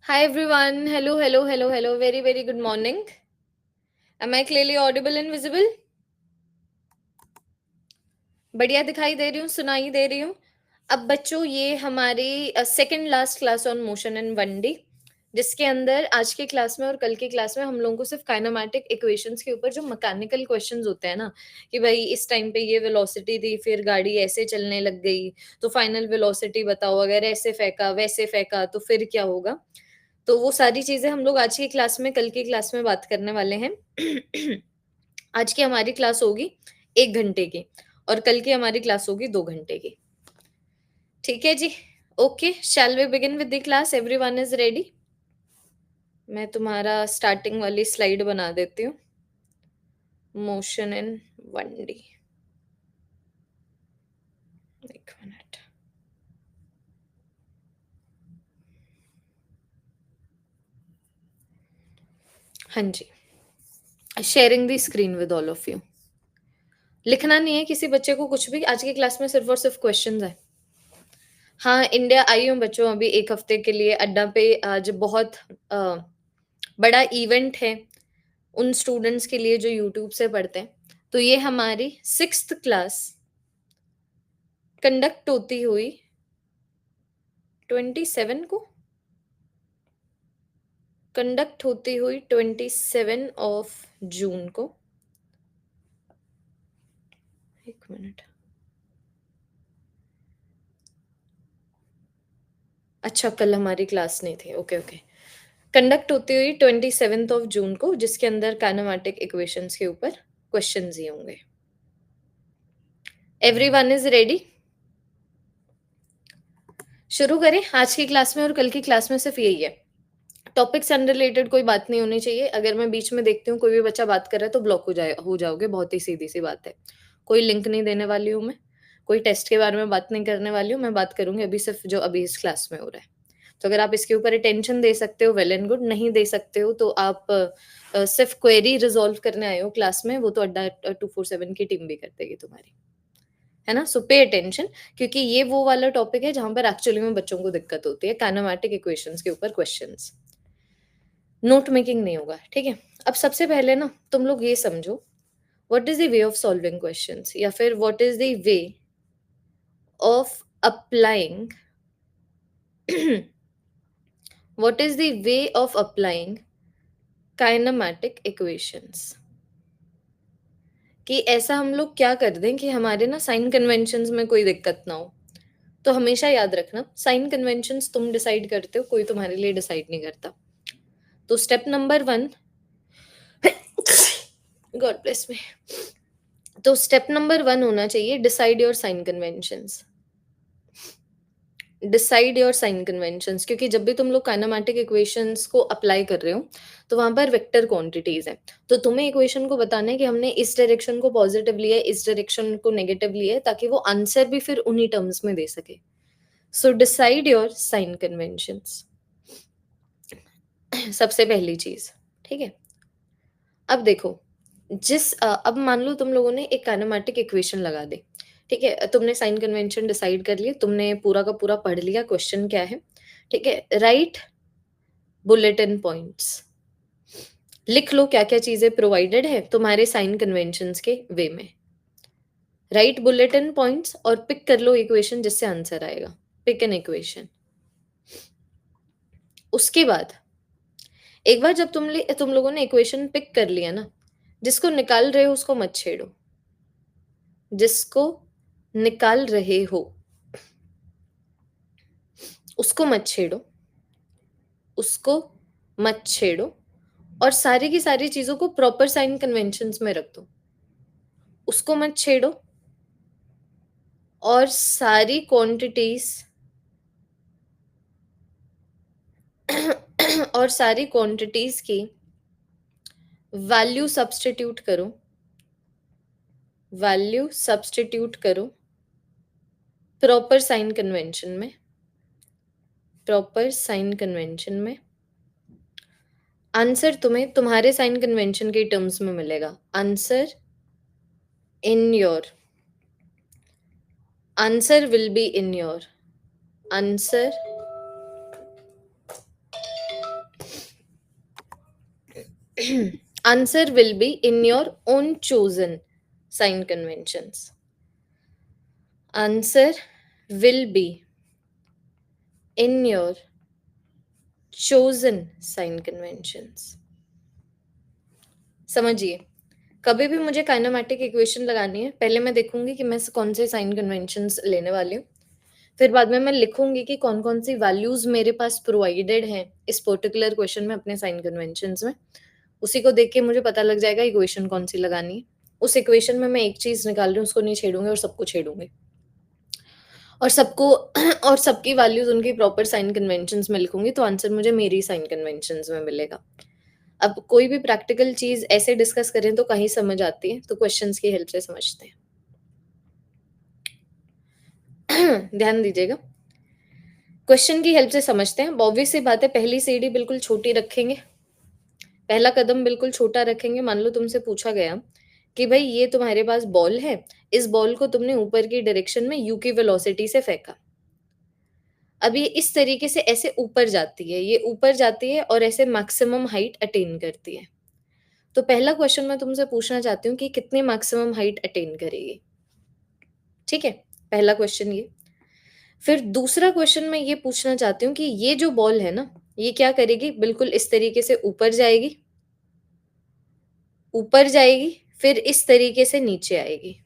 Hi everyone. Hello, hello, hello, hello. Very, very good morning. Am I clearly audible and visible? बढ़िया दिखाई दे रही हूँ, सुनाई दे रही हूँ। अब बच्चों ये हमारी second last class on motion and 1D जिसके अंदर आज के क्लास में और कल के क्लास में हम लोगों को सिर्फ काइनेमैटिक इक्वेशंस के ऊपर जो मैकेनिकल क्वेश्चंस होते हैं ना कि भाई इस टाइम पे ये वेलोसिटी थी फिर गाड़ी ऐसे चलने लग गई तो फाइनल वेलोसिटी बताओ अगर ऐसे फेंका वैसे फेंका तो फिर क्या होगा। तो वो सारी चीजें हम लोग आज की क्लास में कल की क्लास में बात करने वाले हैं। आज की हमारी क्लास होगी 1 घंटे की और कल की हमारी क्लास होगी 2 घंटे की। ठीक है जी। Okay, shall we begin with the class? Everyone is ready? मैं तुम्हारा स्टार्टिंग वाली स्लाइड बना देती हूँ। Motion in 1D। एक मिनट। हाँ जी, sharing the screen with all of you. लिखना नहीं है किसी बच्चे को कुछ भी, आज की क्लास में सिर्फ और सिर्फ क्वेश्चंस है। हाँ, इंडिया आई हूँ बच्चों अभी 1 हफ्ते के लिए। अड्डा पे आज बहुत अ, बड़ा इवेंट है उन स्टूडेंट्स के लिए जो यूट्यूब से पढ़ते हैं। तो ये हमारी 6th क्लास कंडक्ट होती हुई 27 को कंडक्ट होती हुई 27 को। एक मिनट। अच्छा, कल हमारी क्लास नहीं थी। Okay okay. कंडक्ट होती हुई 27 को जिसके अंदर काइनेमैटिक इक्वेशंस के ऊपर क्वेश्चंस ही होंगे। Everyone is ready? शुरू करें? आज की क्लास में और कल की क्लास में सिर्फ यही है, टॉपिक से अनरिलेटेड कोई बात नहीं होनी चाहिए। अगर मैं बीच में देखती हूँ कोई भी बच्चा बात कर रहा है तो ब्लॉक हो जाओगे। बहुत ही सीधी सी बात है। कोई लिंक नहीं देने वाली हूँ मैं, कोई टेस्ट के बारे में बात नहीं करने वाली हूँ। मैं बात करूंगी अभी सिर्फ जो अभी इस क्लास में हो रहा है। तो अगर आप इसके ऊपर अटेंशन दे सकते हो वेल एंड गुड, नहीं दे सकते हो तो आप सिर्फ क्वेरी रिजॉल्व करने आए हो क्लास में, वो तो अड्डा 247 की टीम भी कर देगी तुम्हारी, है ना। सो पे अटेंशन, क्योंकि ये वो वाला टॉपिक है जहां पर एक्चुअली में बच्चों को दिक्कत होती है। काइनेमैटिक इक्वेशंस के ऊपर क्वेश्चंस, नोट मेकिंग नहीं होगा, ठीक है। अब सबसे पहले ना तुम लोग ये समझो, what is the way of solving questions, या फिर what is the way of applying what is the way of applying kinematic equations. कि ऐसा हम लोग क्या कर दें कि हमारे ना साइन कन्वेंशंस में कोई दिक्कत ना हो। तो हमेशा याद रखना, साइन कन्वेंशंस तुम डिसाइड करते हो, कोई तुम्हारे लिए डिसाइड नहीं करता। तो step number 1, God bless me. तो स्टेप नंबर 1 होना चाहिए decide your sign conventions. Decide your sign conventions, क्योंकि जब भी तुम लोग काइनेमैटिक इक्वेशंस को अप्लाई कर रहे हो तो वहां पर वेक्टर क्वांटिटीज है। तो तुम्हें इक्वेशन को बताना है कि हमने इस डायरेक्शन को पॉजिटिव लिया है, इस डायरेक्शन को नेगेटिव लिया है, ताकि वो आंसर भी फिर उन्हीं टर्म्स में दे सके। So decide your sign conventions, सबसे पहली चीज, ठीक है। अब देखो, अब मान लो तुम लोगों ने एक काइनेमैटिक इक्वेशन लगा दी, ठीक है। तुमने साइन कन्वेंशन डिसाइड कर लिया, तुमने पूरा का पूरा पढ़ लिया क्वेश्चन क्या है, ठीक है। राइट बुलेटिन पॉइंट्स, लिख लो क्या क्या चीजें प्रोवाइडेड है तुम्हारे साइन कन्वेंशंस के वे में। राइट बुलेटिन पॉइंट्स और पिक कर लो इक्वेशन जिससे आंसर आएगा। Pick an equation. उसके बाद एक बार जब तुम लोगों ने इक्वेशन पिक कर लिया ना, जिसको निकाल रहे हो उसको मत छेड़ो। जिसको निकाल रहे हो उसको मत छेड़ो, उसको मत छेड़ो। और सारी की सारी चीजों को प्रॉपर साइन कन्वेंशंस में रख दो। उसको मत छेड़ो और सारी क्वांटिटीज और सारी क्वांटिटीज की वैल्यू सब्स्टिट्यूट करो। वैल्यू सब्स्टिट्यूट करो प्रॉपर साइन कन्वेंशन में। प्रॉपर साइन कन्वेंशन में आंसर तुम्हें तुम्हारे साइन कन्वेंशन के टर्म्स में मिलेगा। Answer in your answer will be in your answer Answer will be in your own chosen sign conventions. Answer will be in your chosen sign conventions. समझिए, कभी भी मुझे काइनेमैटिक इक्वेशन लगानी है, पहले मैं देखूँगी कि मैं कौन से साइन कन्वेंशंस लेने वाली हूँ। फिर बाद में मैं लिखूँगी कि कौन-कौन सी वैल्यूज़ मेरे पास प्रोवाइडेड हैं इस पर्टिकुलर क्वेश्चन में अपने साइन कन्वेंशंस में। उसी को देख के मुझे पता लग जाएगा इक्वेशन कौन-सी लगानी है। उस इक्वेशन में मैं एक चीज़ निकाल रही हूँ, उसको नहीं छेड़ूँगी और सबको छेड़ूँगी। और सबको और सबकी वैल्यूज़ उनकी प्रॉपर साइन कन्वेंशंस में लिखूँगी, तो आंसर मुझे मेरी साइन कन्वेंशंस में मिलेगा। अब कोई भी प्रैक्टिकल चीज़ ऐसे डिस्कस करें तो कहीं समझ आती है, तो क्वेश्चंस की हेल्प से समझते हैं। ध्यान दीजिएगा। क्वेश्चन की हेल्प से समझते हैं। ऑब्वियस सी बात है, पहली सीढ़ी बिल्कुल छोटी रखेंगे। पहला कदम बिल्कुल छोटा रखेंगे। मान लो तुमसे पूछा गया कि भई ये तुम्हारे पास बॉल है, इस बॉल को तुमने ऊपर की डायरेक्शन में यू की वेलोसिटी से फेंका। अब ये इस तरीके से ऐसे ऊपर जाती है, ये ऊपर जाती है और ऐसे मैक्सिमम हाइट अटेन करती है। तो पहला क्वेश्चन मैं तुमसे पूछना चाहती हूँ कि कितनी मैक्सिमम हाइट अटेन करेगी? ठीक है? पहला क्वेश्चन ये। फिर दूसरा क्वेश्चन मैं ये पूछना चाहती हूँ कि ये जो बॉल है ना, ये क्या करेगी? बिल्कुल इस तरीके से ऊपर जाएगी, फिर इस तरीके से नीचे आएगी।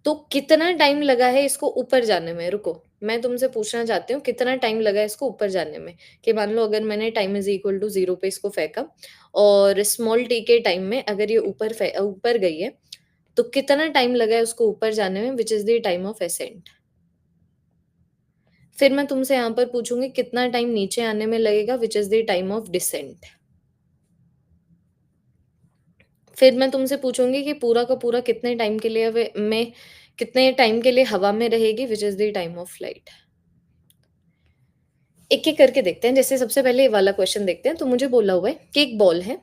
तो कितना टाइम लगा है इसको ऊपर जाने में? रुको, मैं तुमसे पूछना चाहती हूँ कितना टाइम लगा है इसको ऊपर जाने में? कि मान लो अगर मैंने टाइम इज़ इक्वल टू 0 पे इसको फेंका और स्मॉल टी के टाइम में अगर ये ऊपर गई है, तो कितना टाइम लगा है उसको ऊपर जाने में which is the time of ascent? फिर मैं तुमसे यहाँ पर पूछूँगी कितना टाइम नीचे आने में लगेगा which is the time of descent? फिर मैं तुमसे पूछूँगी कि पूरा का पूरा कितने टाइम के लिए हवा में रहेगी which is the time of flight? एक-एक करके देखते हैं। जैसे सबसे पहले ये वाला क्वेश्चन देखते हैं। तो मुझे बोला हुआ है कि एक बॉल है,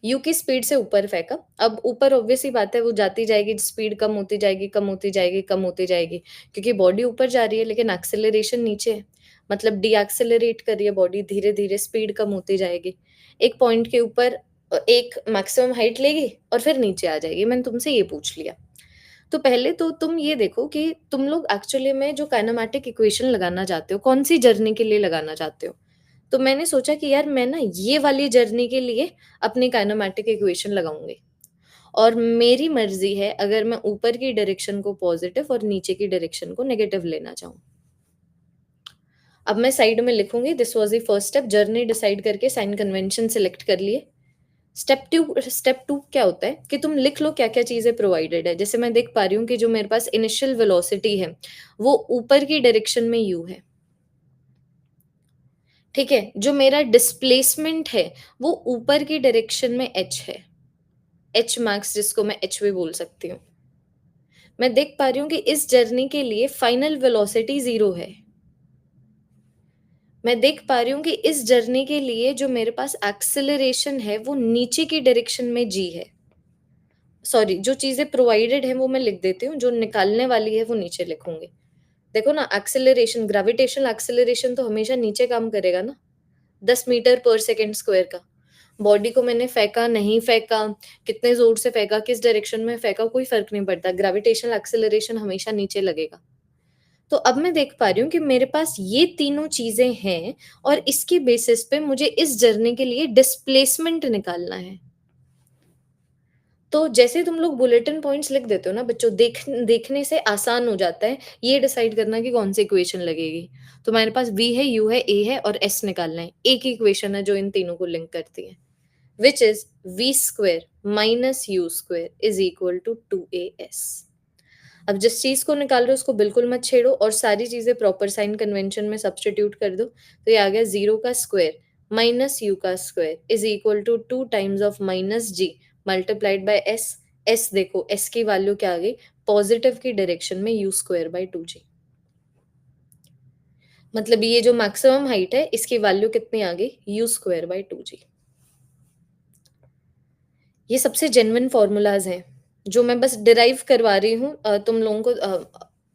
यू की स्पीड से ऊपर फेंका। अब ऊपर ऑब्वियस सी बात है वो जाती जाएगी, स्पीड कम होती जाएगी, कम होती जाएगी, कम होती जाएगी, क्योंकि बॉडी ऊपर जा रही है लेकिन एक्सेलरेशन नीचे है। मतलब डीएक्सेलरेट कर रही है बॉडी, धीरे-धीरे स्पीड कम होती जाएगी। एक पॉइंट के ऊपर एक मैक्सिमम हाइट लेगी और फिर नीचे आ जाएगी। मैंने तुमसे ये पूछ लिया। तो पहले तो तुम ये देखो कि तुम लोग एक्चुअली में जो काइनेमैटिक इक्वेशन लगाना चाहते हो, कौन-सी जर्नी के लिए लगाना चाहते हो? तो मैंने सोचा कि यार मैं ना ये वाली जर्नी के लिए अपनी काइनेमैटिक इक्वेशन लगाऊँगी और मेरी मर्ज़ी है अगर मैं ऊपर की डायरेक्शन को पॉज़िटिव और नीचे की डायरेक्शन को नेगेटिव लेना चाहूँ। अब मैं साइड में लिखूँगी this was the first step, journey decide करके साइन कन्वेंशन सेलेक्ट कर लिए। स्टेप 2 क्या होता है कि तुम लिख लो क्या-क्या चीज़ें प्रोवाइडेड है। जैसे मैं देख पा रही हूँ कि जो मेरे पास इनिशियल वेलोसिटी है, वो ऊपर की डायरेक्शन में u है, ठीक है? जो मेरा डिस्प्लेसमेंट है, वो ऊपर की डायरेक्शन में h है, h मैक्स जिसको मैं h भी बोल सकती हूँ। मैं देख पा रही हूँ कि इस जर्नी के लिए फाइनल वेलोसिटी 0 है। मैं देख पा रही हूँ कि इस जर्नी के लिए जो मेरे पास एक्सेलरेशन है, वो नीचे की डायरेक्शन में g है। सॉरी, जो चीज़ें प्रोवाइडेड हैं वो मैं लिख देती हूँ, जो निकालने वाली है वो नीचे लिखूँगी। देखो ना, एक्सेलरेशन, ग्रेविटेशनल एक्सेलरेशन तो हमेशा नीचे काम करेगा ना, 10 मीटर पर सेकंड स्क्वायर का। बॉडी को मैंने फेंका, नहीं फेंका, कितने ज़ोर से फेंका, किस डायरेक्शन में फेंका, कोई फ़र्क नहीं पड़ता, ग्रेविटेशनल एक्सेलरेशन हमेशा नीचे लगेगा। तो अब मैं देख पा रही हूँ कि मेरे पास ये तीनों चीज़ें हैं और इसके बेसिस पे मुझे इस जर्नी के लिए डिस्प्लेसमेंट निकालना है। तो जैसे तुम लोग बुलेटिन पॉइंट्स लिख देते हो ना बच्चों, देखने से आसान हो जाता है ये डिसाइड करना कि कौन सी इक्वेशन लगेगी। तो हमारे पास v है, u है, a है और s निकालना है। एक ही इक्वेशन है जो इन तीनों को लिंक करती है, which is v square minus u square is equal to 2as। अब जिस चीज़ को निकाल रहे हो उसको बिल्कुल मत छेड़ो और सारी चीज़ें प्रॉपर साइन कन्वेंशन में सब्स्टिट्यूट कर दो। तो ये आ गया 0 का स्क्वायर माइनस u का square is equal to 2 times of minus g multiplied by s। s देखो, s की वैल्यू क्या आ गई? पॉज़िटिव की डायरेक्शन में u स्क्वायर बाय 2g। मतलब ये जो मैक्सिमम हाइट है इसकी वैल्यू कितनी आ गई? u square by 2g। ये सबसे जेन्युइन फ़ॉर्मूलाज़ हैं, जो मैं बस डिराइव करवा रही हूँ तुम लोगों को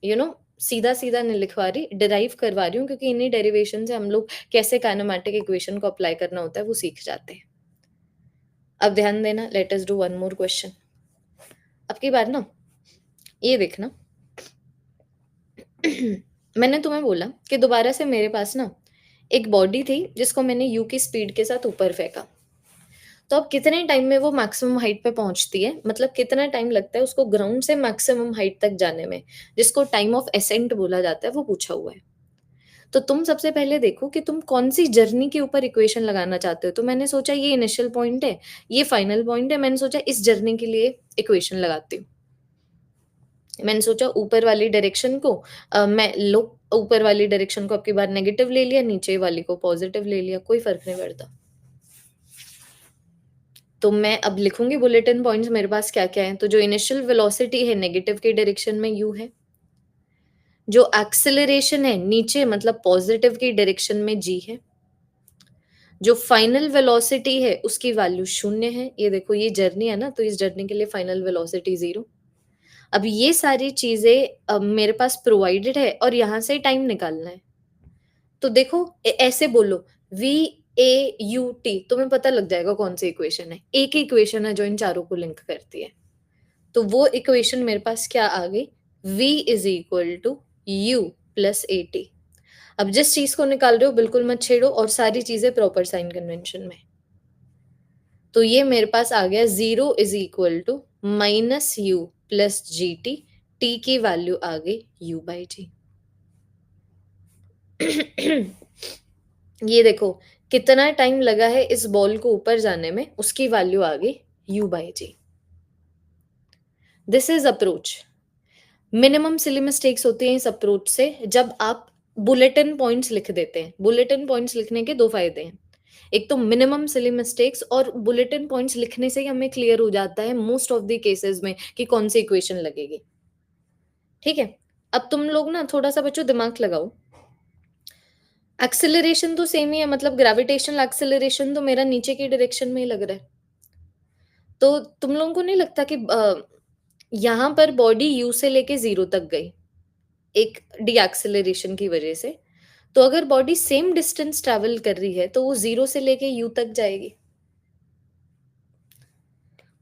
यू नो सीधा-सीधा नहीं लिखवा रही, डिराइव करवा रही हूँ क्योंकि इन्हीं डेरिवेशन से हम लोग कैसे काइनेमैटिक इक्वेशन को अप्लाई करना होता है, वो सीख जाते हैं। अब ध्यान देना, let us do one more question. अब की बार ना ये देखना मैंने तुम्हें बोला कि दोबारा से मेरे पास ना एक बॉडी थी जिसको मैंने यू की स्पीड के साथ ऊपर फेंका। तो अब कितने टाइम में वो मैक्सिमम हाइट पे पहुंचती है, मतलब कितना टाइम लगता है उसको ग्राउंड से मैक्सिमम हाइट तक जाने में, जिसको टाइम ऑफ एसेंट बोला जाता है, वो पूछा हुआ है। तो तुम सबसे पहले देखो कि तुम कौन सी जर्नी के ऊपर इक्वेशन लगाना चाहते हो। तो मैंने सोचा ये इनिशियल पॉइंट है, ये फाइनल पॉइंट है, मैंने सोचा इस जर्नी के लिए इक्वेशन लगाती हूँ। मैंने सोचा ऊपर वाली डायरेक्शन को मैं लो ऊपर वाली डायरेक्शन को आपकी बार नेगेटिव ले लिया, नीचे वाली को पॉजिटिव ले लिया, कोई फर्क नहीं पड़ता। तो मैं अब लिखूंगी बुलेटिन पॉइंट्स मेरे पास क्या-क्या है। तो जो इनिशियल वेलोसिटी है नेगेटिव की डायरेक्शन में u है। जो एक्सेलरेशन है नीचे मतलब पॉजिटिव की डायरेक्शन में g है। जो फाइनल वेलोसिटी है उसकी वैल्यू 0 है। ये देखो ये जर्नी है ना, तो इस जर्नी के लिए फाइनल वेलोसिटी 0। अब ये सारी चीज़ें मेरे पास प्रोवाइडेड है और यहाँ से टाइम निकालना है। तो देखो ऐसे बोलो VAUT, तुम्हें पता लग जाएगा कौन सी इक्वेशन है। एक ही इक्वेशन है जो इन चारों को लिंक करती है। तो वो इक्वेशन मेरे पास क्या आ गई, V is equal to u plus a t. अब जिस चीज को निकाल रहे हो बिल्कुल मत छेड़ो और सारी चीजें प्रॉपर साइन कन्वेंशन में। तो ये मेरे पास आ गया 0 is equal to minus u plus g t. T की वैल्यू आ गई u बाई जी। ये देखो कितना टाइम लगा है इस बॉल को ऊपर जाने में, उसकी वैल्यू आ गई u बाई जी। This is approach. Minimum silly mistakes होती हैं इस अप्रोच से जब आप बुलेटिन पॉइंट्स लिख देते हैं। बुलेटिन पॉइंट्स लिखने के दो फायदे हैं। एक तो मिनिमम सिली मिस्टेक्स, और बुलेटिन पॉइंट्स लिखने से ही हमें क्लियर हो जाता है मोस्ट ऑफ द केसेस में कि कौन सी इक्वेशन लगेगी। ठीक है, अब तुम लोग ना थोड़ा सा बच्चों दिमाग लगाओ। एक्सेलरेशन तो सेम ही है, मतलब ग्रेविटेशनल एक्सेलरेशन तो मेरा नीचे की डायरेक्शन में ही लग रहा है। तो तुम लोगों को नहीं लगता कि यहाँ पर बॉडी यू से लेके जीरो तक गई एक डीएक्सेलरेशन की वजह से। तो अगर बॉडी सेम डिस्टेंस ट्रैवल कर रही है तो वो जीरो से लेके यू तक जाएगी।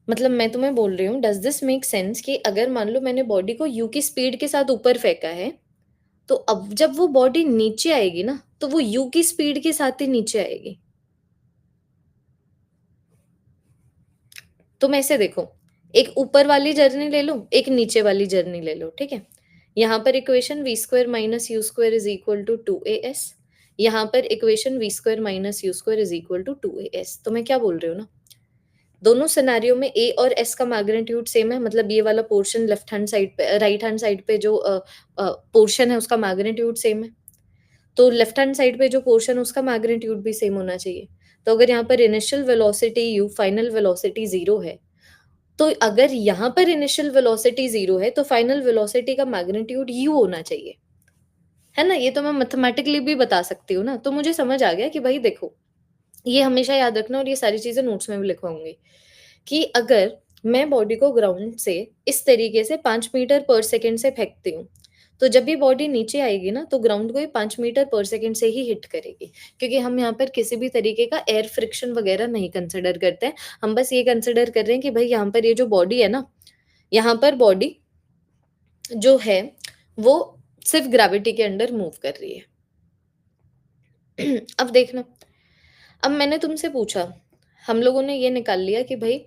मतलब मैं तुम्हें बोल रही हूँ, डज दिस मेक सेंस कि अगर मान लो मैंने बॉडी को यू की स्पीड के साथ ऊपर फेंका है, तो अब जब वो बॉडी नीचे आएगी ना तो वो यू की स्पीड के साथ ही नीचे आएगी। तुम ऐसे देखो, एक ऊपर वाली जर्नी ले लो, एक नीचे वाली जर्नी ले लो, ठीक है। यहाँ पर equation v square minus u square is equal to 2as। यहाँ पर equation v square minus u square is equal to 2as। तो मैं क्या बोल रही हूँ ना, दोनों सिनेरियो में a और s का मैग्नीट्यूड सेम है, मतलब ये वाला पोर्शन लेफ्ट हैंड साइड पे राइट हैंड साइड पे जो पोर्शन है उसका मैग्नीट्यूड सेम है। तो लेफ्ट हैंड साइड पे जो पोर्शन है उसका मैग्नीट्यूड भी सेम होना चाहिए। तो अगर यहाँ पर initial velocity u, final velocity 0 है, तो अगर यहाँ पर इनिशियल वेलोसिटी 0 है, तो फाइनल वेलोसिटी का मैग्नीट्यूड u होना चाहिए। है ना? ये तो मैं मैथमेटिकली भी बता सकती हूँ ना। तो मुझे समझ आ गया कि भाई देखो, ये हमेशा याद रखना और ये सारी चीज़ें नोट्स में भी लिखवाऊँगी कि अगर मैं बॉडी को ग्राउंड से इस तरीके से 5 मीटर पर सेकंड से फेंकती हूँ, तो जब ये बॉडी नीचे आएगी ना, तो ग्राउंड को ये 5 मीटर पर सेकंड से ही हिट करेगी। क्योंकि हम यहाँ पर किसी भी तरीके का एयर फ्रिक्शन वगैरह नहीं कंसिडर करते हैं। हम बस ये कंसिडर कर रहे हैं कि भई यहाँ पर ये जो बॉडी है ना, यहाँ पर बॉडी जो है, वो सिर्फ़ ग्रेविटी के अंडर मूव कर रही है। अब देखना, अब मैंने तुमसे पूछा, हम लोगों ने ये निकाल लिया कि भई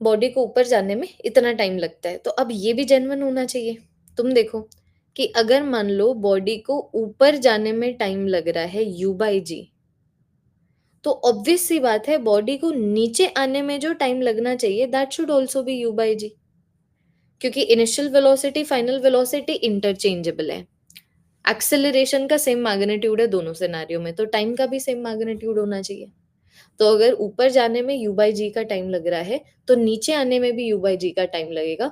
बॉडी को ऊपर जाने में इतना टाइम लगता है, तो अब ये भी जेन्युइन होना चाहिए। तुम देखो कि अगर मान लो बॉडी को ऊपर जाने में टाइम लग रहा है u/g, तो ऑब्वियस सी बात है बॉडी को नीचे आने में जो टाइम लगना चाहिए that should also be u/g, क्योंकि initial velocity, final velocity interchangeable है। एक्सेलरेशन का सेम मैग्नीट्यूड है दोनों सिनेरियो में, तो टाइम का भी सेम मैग्नीट्यूड होना चाहिए। तो अगर ऊपर जाने में u/g का टाइम लग रहा है, तो नीचे आने में भी u/g का टाइम लगेगा,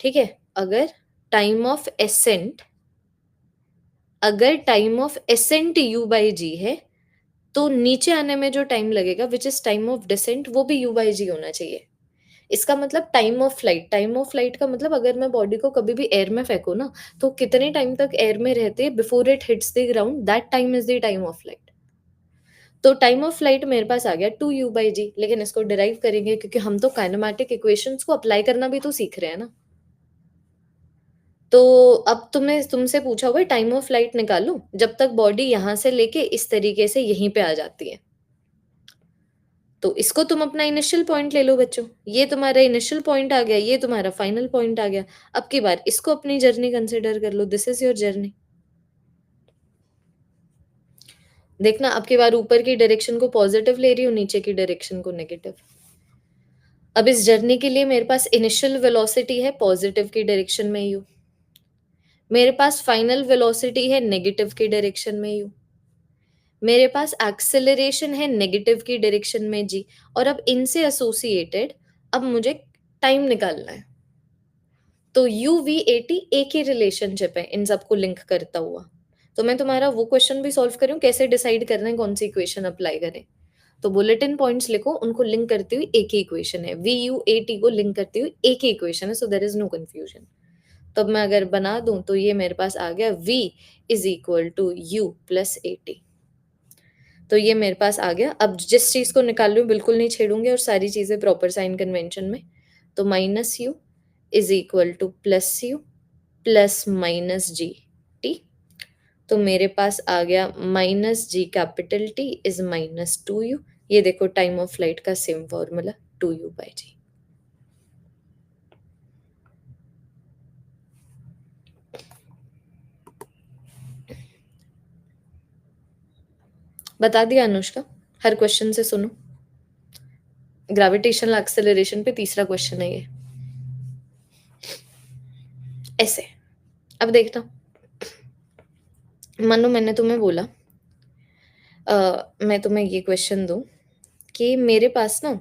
ठीक है? टाइम ऑफ एसेंट अगर टाइम ऑफ एसेंट u/g है, तो नीचे आने में जो टाइम लगेगा which is time of descent, वो भी u/g होना चाहिए। इसका मतलब टाइम ऑफ फ्लाइट का मतलब अगर मैं बॉडी को कभी भी एयर में फेंकूँ ना, तो कितने टाइम तक एयर में रहते before it hits the ground, that time is the time of flight. तो टाइम ऑफ फ्लाइट मेरे पास आ गया 2u/g, लेकिन इसको डिराइव करेंगे क्योंकि हम तो काइनेमैटिक इक्वेशंस को अप्लाई करना भी तो सीख रहे हैं ना। तो अब तुम्हें तुमसे पूछा हुआ है टाइम ऑफ फ्लाइट निकालो जब तक बॉडी यहाँ से लेके इस तरीके से यहीं पे आ जाती है। तो इसको तुम अपना इनिशियल पॉइंट ले लो बच्चों, ये तुम्हारा इनिशियल पॉइंट आ गया, ये तुम्हारा फाइनल पॉइंट आ गया। अब की बार इसको अपनी जर्नी कंसिडर कर लो, दिस इज योर जर्नी। देखना अब की बार ऊपर की डायरेक्शन को पॉजिटिव ले रही हूँ, नीचे की डायरेक्शन को नेगेटिव। अब इस जर्नी के लिए मेरे पास इनिशियल वेलोसिटी है पॉजिटिव की डायरेक्शन में यू, मेरे पास फाइनल वेलोसिटी है नेगेटिव की डायरेक्शन में यू, मेरे पास एक्सेलरेशन है नेगेटिव की डायरेक्शन में जी, और अब इनसे एसोसिएटेड अब मुझे टाइम निकालना है। तो यू वी ए टी एक ही रिलेशनशिप है इन सबको लिंक करता हुआ। तो मैं तुम्हारा वो क्वेश्चन भी सॉल्व करूं कैसे डिसाइड करना है कौन सी इक्वेशन अप्लाई करें। तो बुलेटिन पॉइंट्स लिखो, उनको लिंक करती हुई एक ही इक्वेशन है, वी यू ए टी को लिंक करती हुई एक ही इक्वेशन है, so there is no confusion. तब मैं अगर बना दूं तो ये मेरे पास आ गया v is equal to u plus a t. तो ये मेरे पास आ गया। अब जिस चीज को निकाल रही हूँ बिल्कुल नहीं छेड़ूंगे और सारी चीजें प्रॉपर साइन कन्वेंशन में। तो minus u is equal to plus u plus minus g t. तो मेरे पास आ गया minus g capital t is -2u। ये देखो टाइम ऑफ फ्लाइट का सेम फॉर्मूला 2u/g। बता दिया अनुष्का, हर क्वेश्चन से सुनो। ग्रेविटेशनल एक्सेलरेशन पे तीसरा क्वेश्चन है ये, ऐसे। अब देखना, मानो मैंने तुम्हें बोला मैं तुम्हें ये क्वेश्चन दूं कि मेरे पास ना,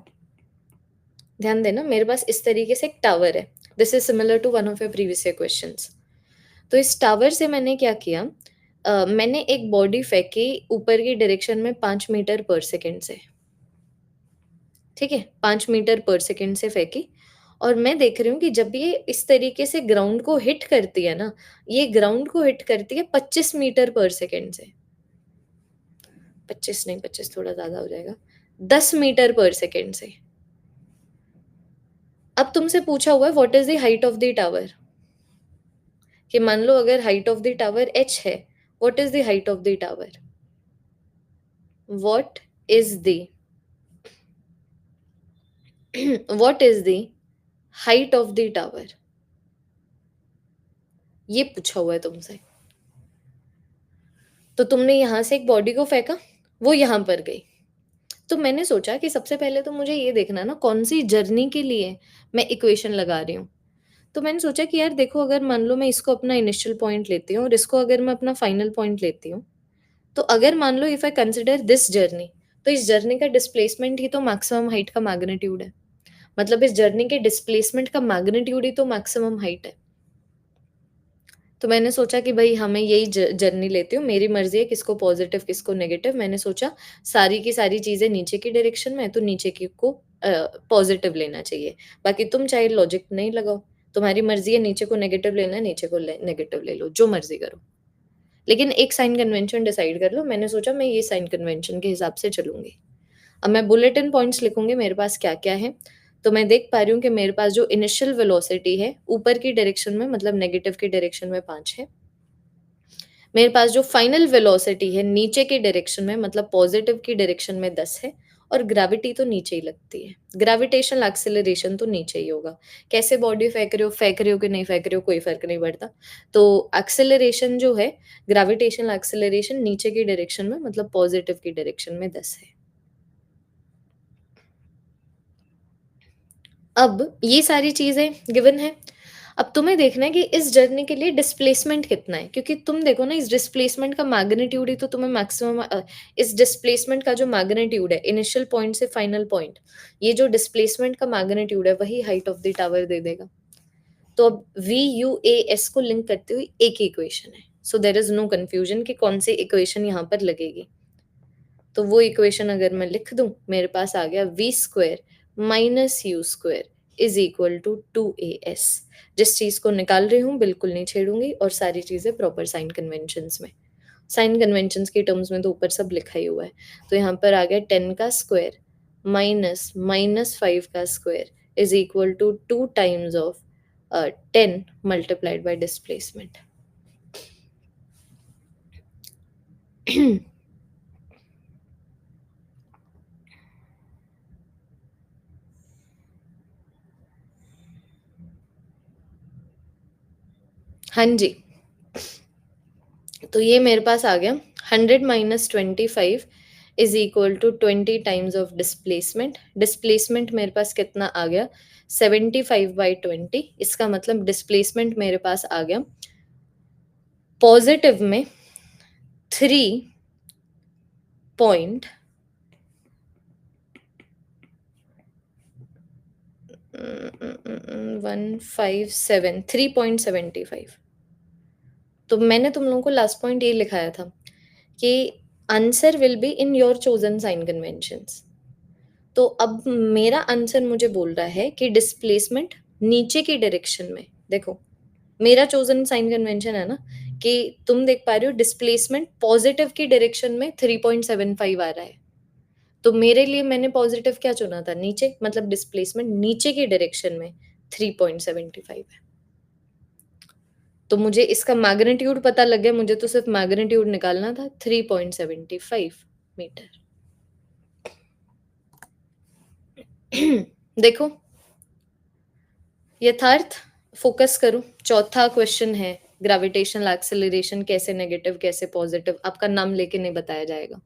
ध्यान देना, मेरे पास इस तरीके से एक टावर है। This is similar to one of your previous year questions. तो इस टावर से मैंने क्या किया, मैंने एक बॉडी फेंकी ऊपर की डायरेक्शन में 5 मीटर पर सेकेंड से। ठीक है, 5 मीटर पर सेकेंड से फेंकी। और मैं देख रही हूँ कि जब ये इस तरीके से ग्राउंड को हिट करती है ना, ये ग्राउंड को हिट करती है 25 मीटर पर सेकेंड से। 25 नहीं, 25 थोड़ा ज्यादा हो जाएगा, 10 मीटर पर सेकेंड से। अब तुमसे पूछा हुआ है what is the height of the tower, कि मान लो अगर height of the tower h है, what is the height of the tower, what is the what is the height of the tower, ये पूछा हुआ है तुमसे। तो तुमने यहां से एक बॉडी को फेंका, वो यहां पर गई। तो मैंने सोचा कि सबसे पहले तो मुझे ये देखना ना कौन सी जर्नी के लिए मैं इक्वेशन लगा रही हूँ। तो मैंने सोचा कि यार देखो, अगर मान लो मैं इसको अपना इनिशियल पॉइंट लेती हूँ और इसको अगर मैं अपना फाइनल पॉइंट लेती हूँ, तो अगर मान लो if I consider this journey, तो इस जर्नी का डिस्प्लेसमेंट ही तो मैक्सिमम हाइट का मैग्नीट्यूड है। मतलब इस जर्नी के डिस्प्लेसमेंट का मैग्नीट्यूड ही तो मैक्सिमम हाइट है। तो मैंने सोचा कि भाई हमें यही जर्नी लेती हूँ, मेरी मर्जी है किसको पॉजिटिव किसको नेगेटिव। मैंने सोचा सारी की सारी चीजें नीचे की डायरेक्शन में है, तो नीचे की को पॉजिटिव लेना चाहिए। बाकी तुम चाहे लॉजिक नहीं लगाओ, तुम्हारी मर्जी है, नीचे को नेगेटिव लेना है, नीचे को नेगेटिव ले लो, जो मर्जी करो। लेकिन एक साइन कन्वेंशन डिसाइड कर लो। मैंने सोचा मैं ये साइन कन्वेंशन के हिसाब से चलूंगी। अब मैं बुलेटिन पॉइंट्स लिखूंगी मेरे पास क्या क्या है। तो मैं देख पा रही हूँ कि मेरे पास जो इनिशियल वेलोसिटी है ऊपर की डायरेक्शन में, मतलब नेगेटिव की डायरेक्शन में 5 है। मेरे पास जो फाइनल वेलोसिटी है नीचे की डायरेक्शन में, मतलब पॉजिटिव की डायरेक्शन में 10 है। और ग्रेविटी तो नीचे ही लगती है, ग्रेविटेशनल एक्सेलरेशन तो नीचे ही होगा। कैसे बॉडी फेंक रहे हो कि नहीं फेंक रहे हो, कोई फर्क नहीं पड़ता। तो एक्सेलरेशन जो है, ग्रेविटेशनल एक्सेलरेशन नीचे की डायरेक्शन में, मतलब पॉजिटिव की डायरेक्शन में 10 है। अब ये सारी चीजें गिवन है। अब तुम्हें देखना है कि इस जर्नी के लिए डिस्प्लेसमेंट कितना है, क्योंकि तुम देखो ना, इस डिस्प्लेसमेंट का मैग्नीट्यूड ही तो तुम्हें मैक्सिमम, इस डिस्प्लेसमेंट का जो मैग्नीट्यूड है इनिशियल पॉइंट से फाइनल पॉइंट, ये जो डिस्प्लेसमेंट का मैग्नीट्यूड है वही हाइट ऑफ द टावर दे देगा। तो अब वी यू ए एस को लिंक करते हुए एक ही इक्वेशन है, सो देर इज नो कंफ्यूजन कि कौन सी इक्वेशन यहाँ पर लगेगी। तो वो इक्वेशन अगर मैं लिख दूं, मेरे पास आ गया v² - u² is equal to 2as। जिस चीज को निकाल रही हूँ बिल्कुल नहीं छेड़ूंगी और सारी चीजें प्रॉपर साइन कन्वेंशंस में। साइन कन्वेंशंस की टर्म्स में तो ऊपर सब लिखा ही हुआ है। तो यहाँ पर आ गया 10 का स्क्वायर माइनस माइनस 5 का square is equal to 2 times of 10 multiplied by displacement. हाँ जी, तो ये मेरे पास आ गया 100 minus 25 is equal to 20 times of displacement. Displacement मेरे पास कितना आ गया 75/20। इसका मतलब डिस्प्लेसमेंट मेरे पास आ गया पॉजिटिव में 3.157 तो मैंने तुम लोगों को लास्ट पॉइंट ये लिखाया था कि answer will be in your chosen sign conventions. तो अब मेरा आंसर मुझे बोल रहा है कि डिस्प्लेसमेंट नीचे की डायरेक्शन में, देखो मेरा चोजन साइन कन्वेंशन है ना कि तुम देख पा रहे हो डिस्प्लेसमेंट पॉजिटिव की डायरेक्शन में 3.75 आ रहा है। तो मेरे लिए मैंने पॉजिटिव क्या चुना था, नीचे, मतलब डिस्प्लेसमेंट नीचे की डायरेक्शन में 3.75 है। तो मुझे इसका मैग्नीट्यूड पता लग गया, मुझे तो सिर्फ मैग्नीट्यूड निकालना था 3.75 मीटर। देखो यथार्थ फोकस करो। चौथा क्वेश्चन है ग्रेविटेशनल एक्सेलरेशन कैसे नेगेटिव कैसे पॉजिटिव, आपका नाम लेके नहीं बताया जाएगा।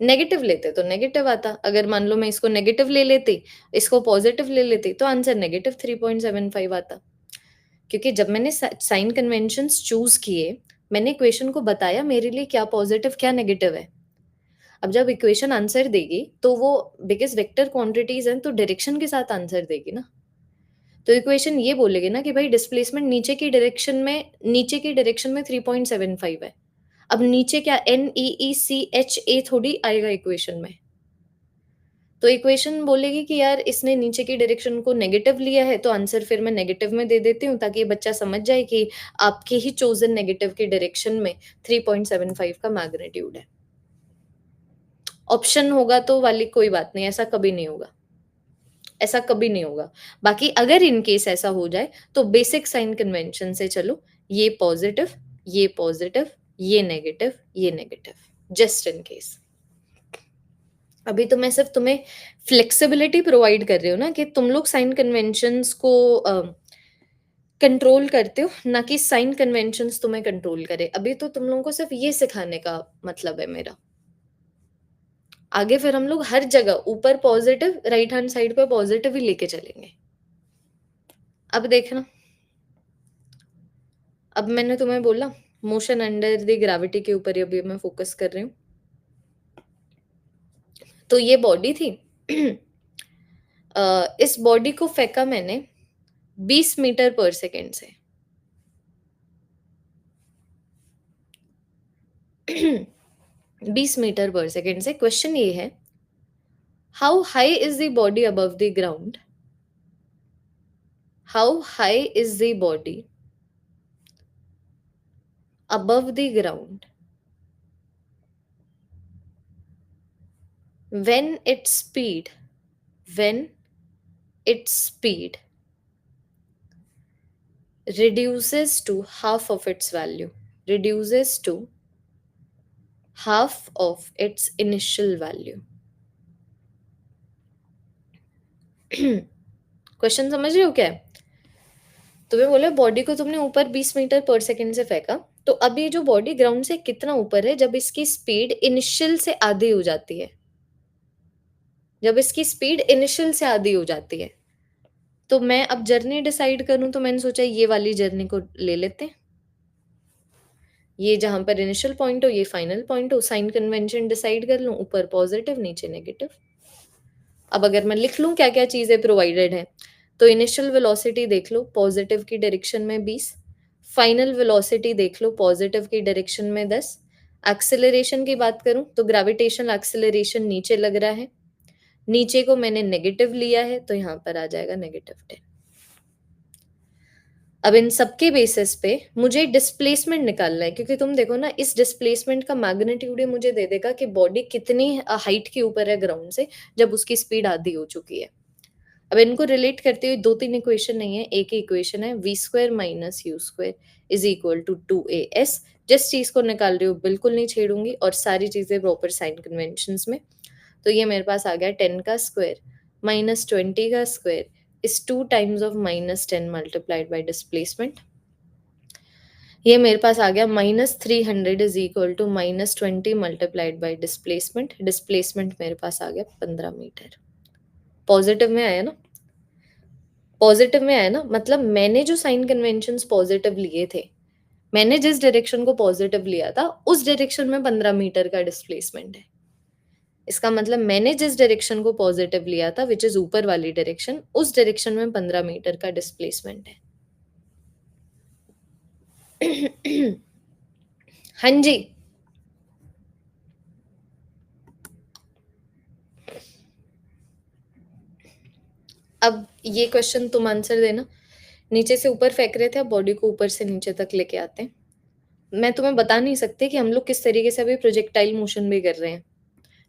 नेगेटिव लेते तो नेगेटिव आता, अगर मान लो मैं इसको नेगेटिव ले लेती, इसको पॉजिटिव ले लेती, तो आंसर नेगेटिव 3.75 आता। क्योंकि जब मैंने साइन कन्वेंशंस चूज किए, मैंने इक्वेशन को बताया मेरे लिए क्या पॉजिटिव क्या नेगेटिव है। अब जब इक्वेशन आंसर देगी तो वो बिकॉज वेक्टर क्वांटिटीज हैं तो डायरेक्शन के साथ आंसर देगी ना। तो इक्वेशन ये बोलेगी ना कि भाई डिस्प्लेसमेंट नीचे की डायरेक्शन में 3.75 है। अब नीचे क्या NEECHA थोड़ी आएगा इक्वेशन में। तो इक्वेशन बोलेगी कि यार इसने नीचे की डायरेक्शन को नेगेटिव लिया है तो आंसर फिर मैं नेगेटिव में दे देती हूँ ताकि ये बच्चा समझ जाए कि आपके ही चोजन नेगेटिव की डायरेक्शन में 3.75 का मैग्नीट्यूड है। ऑप्शन होगा तो वाली कोई बात नहीं, ऐसा कभी नहीं होगा, ऐसा कभी नहीं होगा। बाकी अगर इन केस ऐसा हो जाए तो बेसिक साइन कन्वेंशन से चलो, ये पॉजिटिव ये पॉजिटिव ये नेगेटिव ये नेगेटिव, जस्ट इन केस। अभी तो मैं सिर्फ तुम्हें फ्लेक्सिबिलिटी प्रोवाइड कर रही हूँ ना कि तुम लोग साइन कन्वेंशंस को कंट्रोल करते हो, ना कि साइन कन्वेंशंस तुम्हें कंट्रोल करे। अभी तो तुम लोगों को सिर्फ ये सिखाने का मतलब है मेरा। आगे फिर हम लोग हर जगह ऊपर पॉजिटिव, राइट हैंड साइड पे पॉजिटिव ही लेके चलेंगे। अब देखना, अब मैंने तुम्हें बोला मोशन अंडर द ग्रेविटी के ऊपर अभी मैं फोकस कर रही हूँ। तो ये बॉडी थी। इस बॉडी को फेंका मैंने 20 मीटर पर सेकेंड से। 20 मीटर पर सेकेंड से। क्वेश्चन ये है how high is the body above the ground, how high is the body above the ground when its speed when its speed reduces to half of its value, reduces to half of its initial value। Question समझ रहे हो क्या है? तुम्हें बोला body को तुमने ऊपर 20 मीटर पर सेकेंड से फेंका, तो अब ये जो बॉडी ग्राउंड से कितना ऊपर है जब इसकी स्पीड इनिशियल से आधी हो जाती है, जब इसकी स्पीड इनिशियल से आधी हो जाती है। तो मैं अब जर्नी डिसाइड करूं तो मैंने सोचा ये वाली जर्नी को ले लेते हैं, ये जहां पर इनिशियल पॉइंट हो ये फाइनल पॉइंट हो, साइन कन्वेंशन डिसाइड कर लूं, ऊपर पॉजिटिव नीचे नेगेटिव। अब अगर मैं लिख लूं क्या क्या चीजें प्रोवाइडेड है, तो इनिशियल वेलोसिटी देख लो पॉजिटिव की डायरेक्शन में 20, फाइनल वेलोसिटी देख लो पॉजिटिव की डायरेक्शन में 10। एक्सेलरेशन की बात करूं तो ग्रेविटेशनल एक्सेलरेशन नीचे लग रहा है, नीचे को मैंने नेगेटिव लिया है तो यहाँ पर आ जाएगा -10। अब इन सबके बेसिस पे मुझे डिस्प्लेसमेंट निकालना है, क्योंकि तुम देखो ना, इस डिस्प्लेसमेंट का मैग्नीट्यूड ही मुझे दे देगा कि बॉडी कितनी हाइट के ऊपर है ग्राउंड से जब उसकी स्पीड आधी हो चुकी है। अब इनको रिलेट करते हुए 2-3 इक्वेशन नहीं है, एक ही इक्वेशन है, v square minus u square is equal to 2as। जिस चीज को निकाल रही हूँ बिल्कुल नहीं छेड़ूंगी, और सारी चीजें प्रॉपर साइन कन्वेंशंस में। तो ये मेरे पास आ गया 10 का स्क्वायर माइनस 20 का square is 2 times of minus 10 multiplied by displacement. ये मेरे पास आ गया -300 is equal to -20 multiplied by displacement. Displacement मेरे पास आ गया 15 मीटर। पॉजिटिव में आया ना, पॉजिटिव में आया ना, मतलब मैंने जो साइन कन्वेंशंस पॉजिटिव लिए थे, मैंने जिस डायरेक्शन को पॉजिटिव लिया था उस डायरेक्शन में 15 मीटर का डिस्प्लेसमेंट है। इसका मतलब मैंने जिस डायरेक्शन को पॉजिटिव लिया था, विच इज ऊपर वाली डायरेक्शन, उस डायरेक्शन में 15 मीटर का डिस्प्लेसमेंट है। हाँ जी। अब ये क्वेश्चन तुम आंसर देना। नीचे से ऊपर फेंक रहे थे, अब बॉडी को ऊपर से नीचे तक लेके आते हैं। मैं तुम्हें बता नहीं सकती कि हम लोग किस तरीके से अभी प्रोजेक्टाइल मोशन भी कर रहे हैं,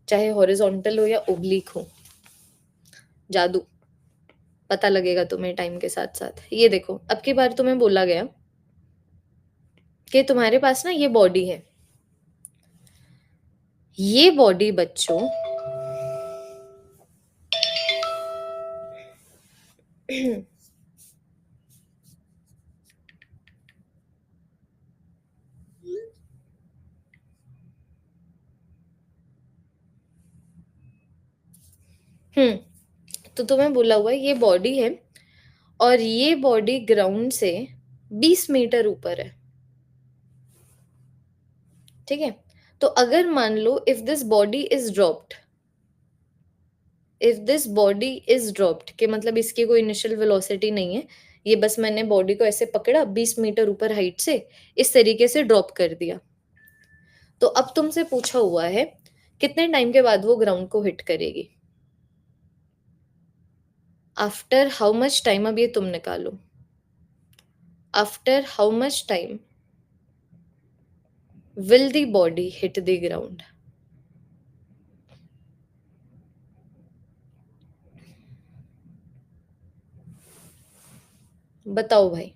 चाहे हॉरिजॉन्टल हो या ओब्लिक हो। जादू पता लगेगा तुम्हें टाइम के साथ साथ। ये देखो, अब की बार तुम्हें बोला गया कि तुम्हारे पास ना ये बॉडी है, ये बॉडी बच्चों तो तुम्हें बोला हुआ है ये बॉडी है, और ये बॉडी ग्राउंड से 20 मीटर ऊपर है। ठीक है, तो अगर मान लो if this body is dropped, if this body is dropped के मतलब इसकी कोई इनिशियल वेलोसिटी नहीं है, ये बस मैंने बॉडी को ऐसे पकड़ा 20 मीटर ऊपर हाइट से, इस तरीके से ड्रॉप कर दिया। तो अब तुमसे पूछा हुआ है कितने टाइम के बाद वो ग्राउंड को हिट करेगी, आफ्टर हाउ मच टाइम, अब ये तुम निकालो। After how much time will the body hit the ground? बताओ भाई।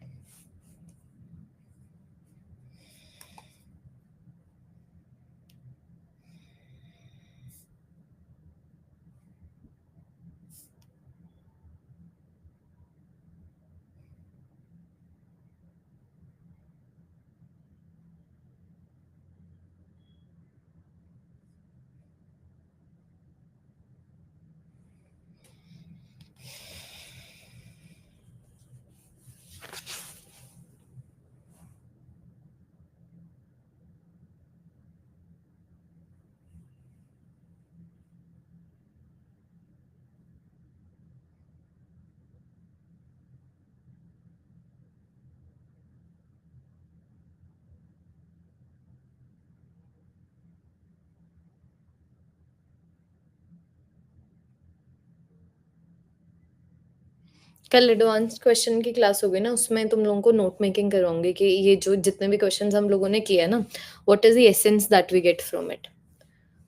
कल एडवांस क्वेश्चन की क्लास होगी ना, उसमें तुम लोगों को नोट मेकिंग करवाऊंगी कि ये जो जितने भी क्वेश्चंस हम लोगों ने किया है ना, what is the essence that we get from it,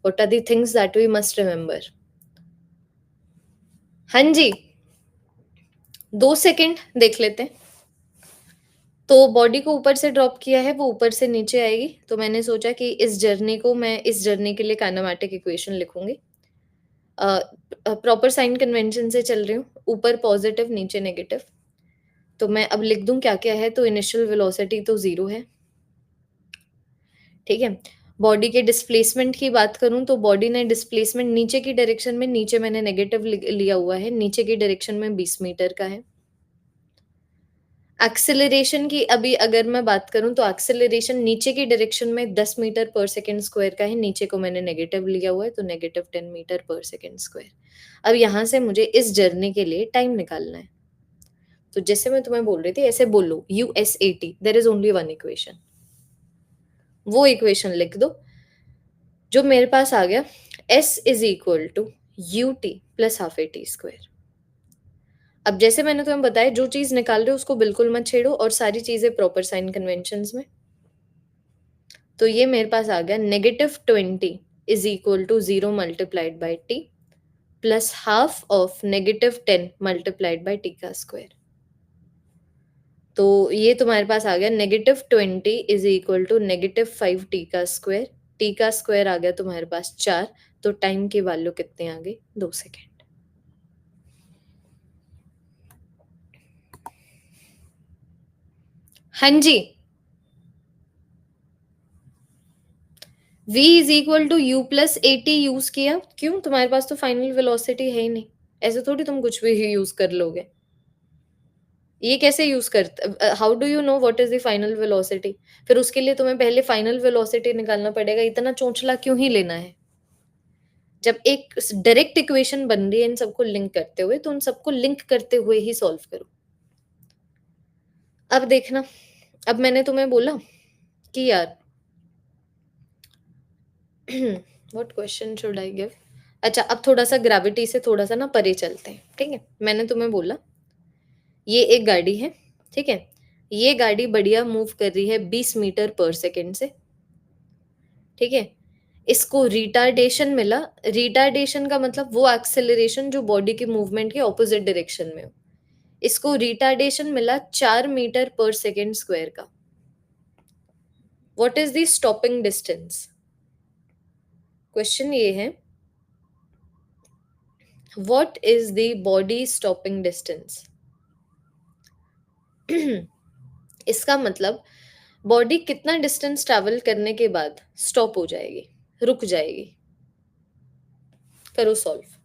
what are the things that we must remember. हाँ जी, 2 सेकंड देख लेते हैं। तो बॉडी को ऊपर से ड्रॉप किया है, वो ऊपर से नीचे आएगी, तो मैंने सोचा कि इस जर्नी को मैं इस जर्नी के लिए काइनेमैटिक इक्वेशन लिखूंगी। प्रॉपर साइन कन्वेंशन से चल रही हूँ, ऊपर पॉजिटिव नीचे नेगेटिव। तो मैं अब लिख दूं क्या क्या है, तो इनिशियल वेलोसिटी तो 0 है। ठीक है, बॉडी के डिस्प्लेसमेंट की बात करूं तो बॉडी ने डिस्प्लेसमेंट नीचे की डायरेक्शन में, नीचे मैंने नेगेटिव लिया हुआ है, नीचे की डायरेक्शन में 20 मीटर का है। एक्सेलरेशन की अभी अगर मैं बात करूं तो एक्सेलरेशन नीचे की डायरेक्शन में 10 मीटर पर सेकेंड स्क्वायर का है, नीचे को मैंने नेगेटिव लिया हुआ है, तो नेगेटिव 10 मीटर पर सेकेंड स्क्वायर। अब यहाँ से मुझे इस जर्नी के लिए टाइम निकालना है, तो जैसे मैं तुम्हें बोल रही थी ऐसे बोलो, USAT, there is only one equation, वो इक्वेशन लिख दो। जो मेरे पास आ गया, S is equal to UT plus half AT square. अब जैसे मैंने तुम्हें बताया जो चीज़ निकाल रहे हो उसको बिल्कुल मत छेड़ो और सारी चीज़ें प्रॉपर साइन कन्वेंशंस में। तो ये मेरे पास आ गया -20 is equal to 0 multiplied by t plus half of -10 multiplied by t का स्क्वायर। तो ये तुम्हारे पास आ गया -20 इज़ इक्वल टू -5 t का स्क्वायर। t का स्क्वायर आ गया तुम्हारे पास 4, तो टाइम की वैल्यू कितनी आ गई? 2 सेकंड। हाँ जी। v is equal to u plus a t use किया, क्यों? तुम्हारे पास तो फाइनल वेलोसिटी है ही नहीं, ऐसे थोड़ी तुम कुछ भी यूज कर लोगे। ये कैसे यूज करते? How do you know what is the final velocity? फिर उसके लिए तुम्हें पहले फाइनल वेलोसिटी निकालना पड़ेगा, इतना चोंचला क्यों ही लेना है? जब एक डायरेक्ट इक्वेशन बन रही है इन सबको लिंक करते हुए, तो उन सबको लिंक करते हुए ही सॉल्व करो। अब देखना, अब मैंने तुम्हें बोला कि यार what question should I give. अच्छा, अब थोड़ा सा ग्रेविटी से थोड़ा सा ना परे चलते हैं, ठीक है? मैंने तुम्हें बोला ये एक गाड़ी है, ठीक है? ये गाड़ी बढ़िया मूव कर रही है 20 मीटर पर सेकंड से, ठीक है? इसको रिटार्डेशन मिला। रिटार्डेशन का मतलब वो एक्सेलरेशन जो बॉडी की मूवमेंट के ऑपोजिट डायरेक्शन में हो। इसको रिटार्डेशन मिला 4 मीटर पर सेकंड स्क्वायर का। What is the stopping distance? Question ये है, what is the body stopping distance? इसका मतलब बॉडी कितना डिस्टेंस ट्रैवल करने के बाद स्टॉप हो जाएगी, रुक जाएगी। करो solve.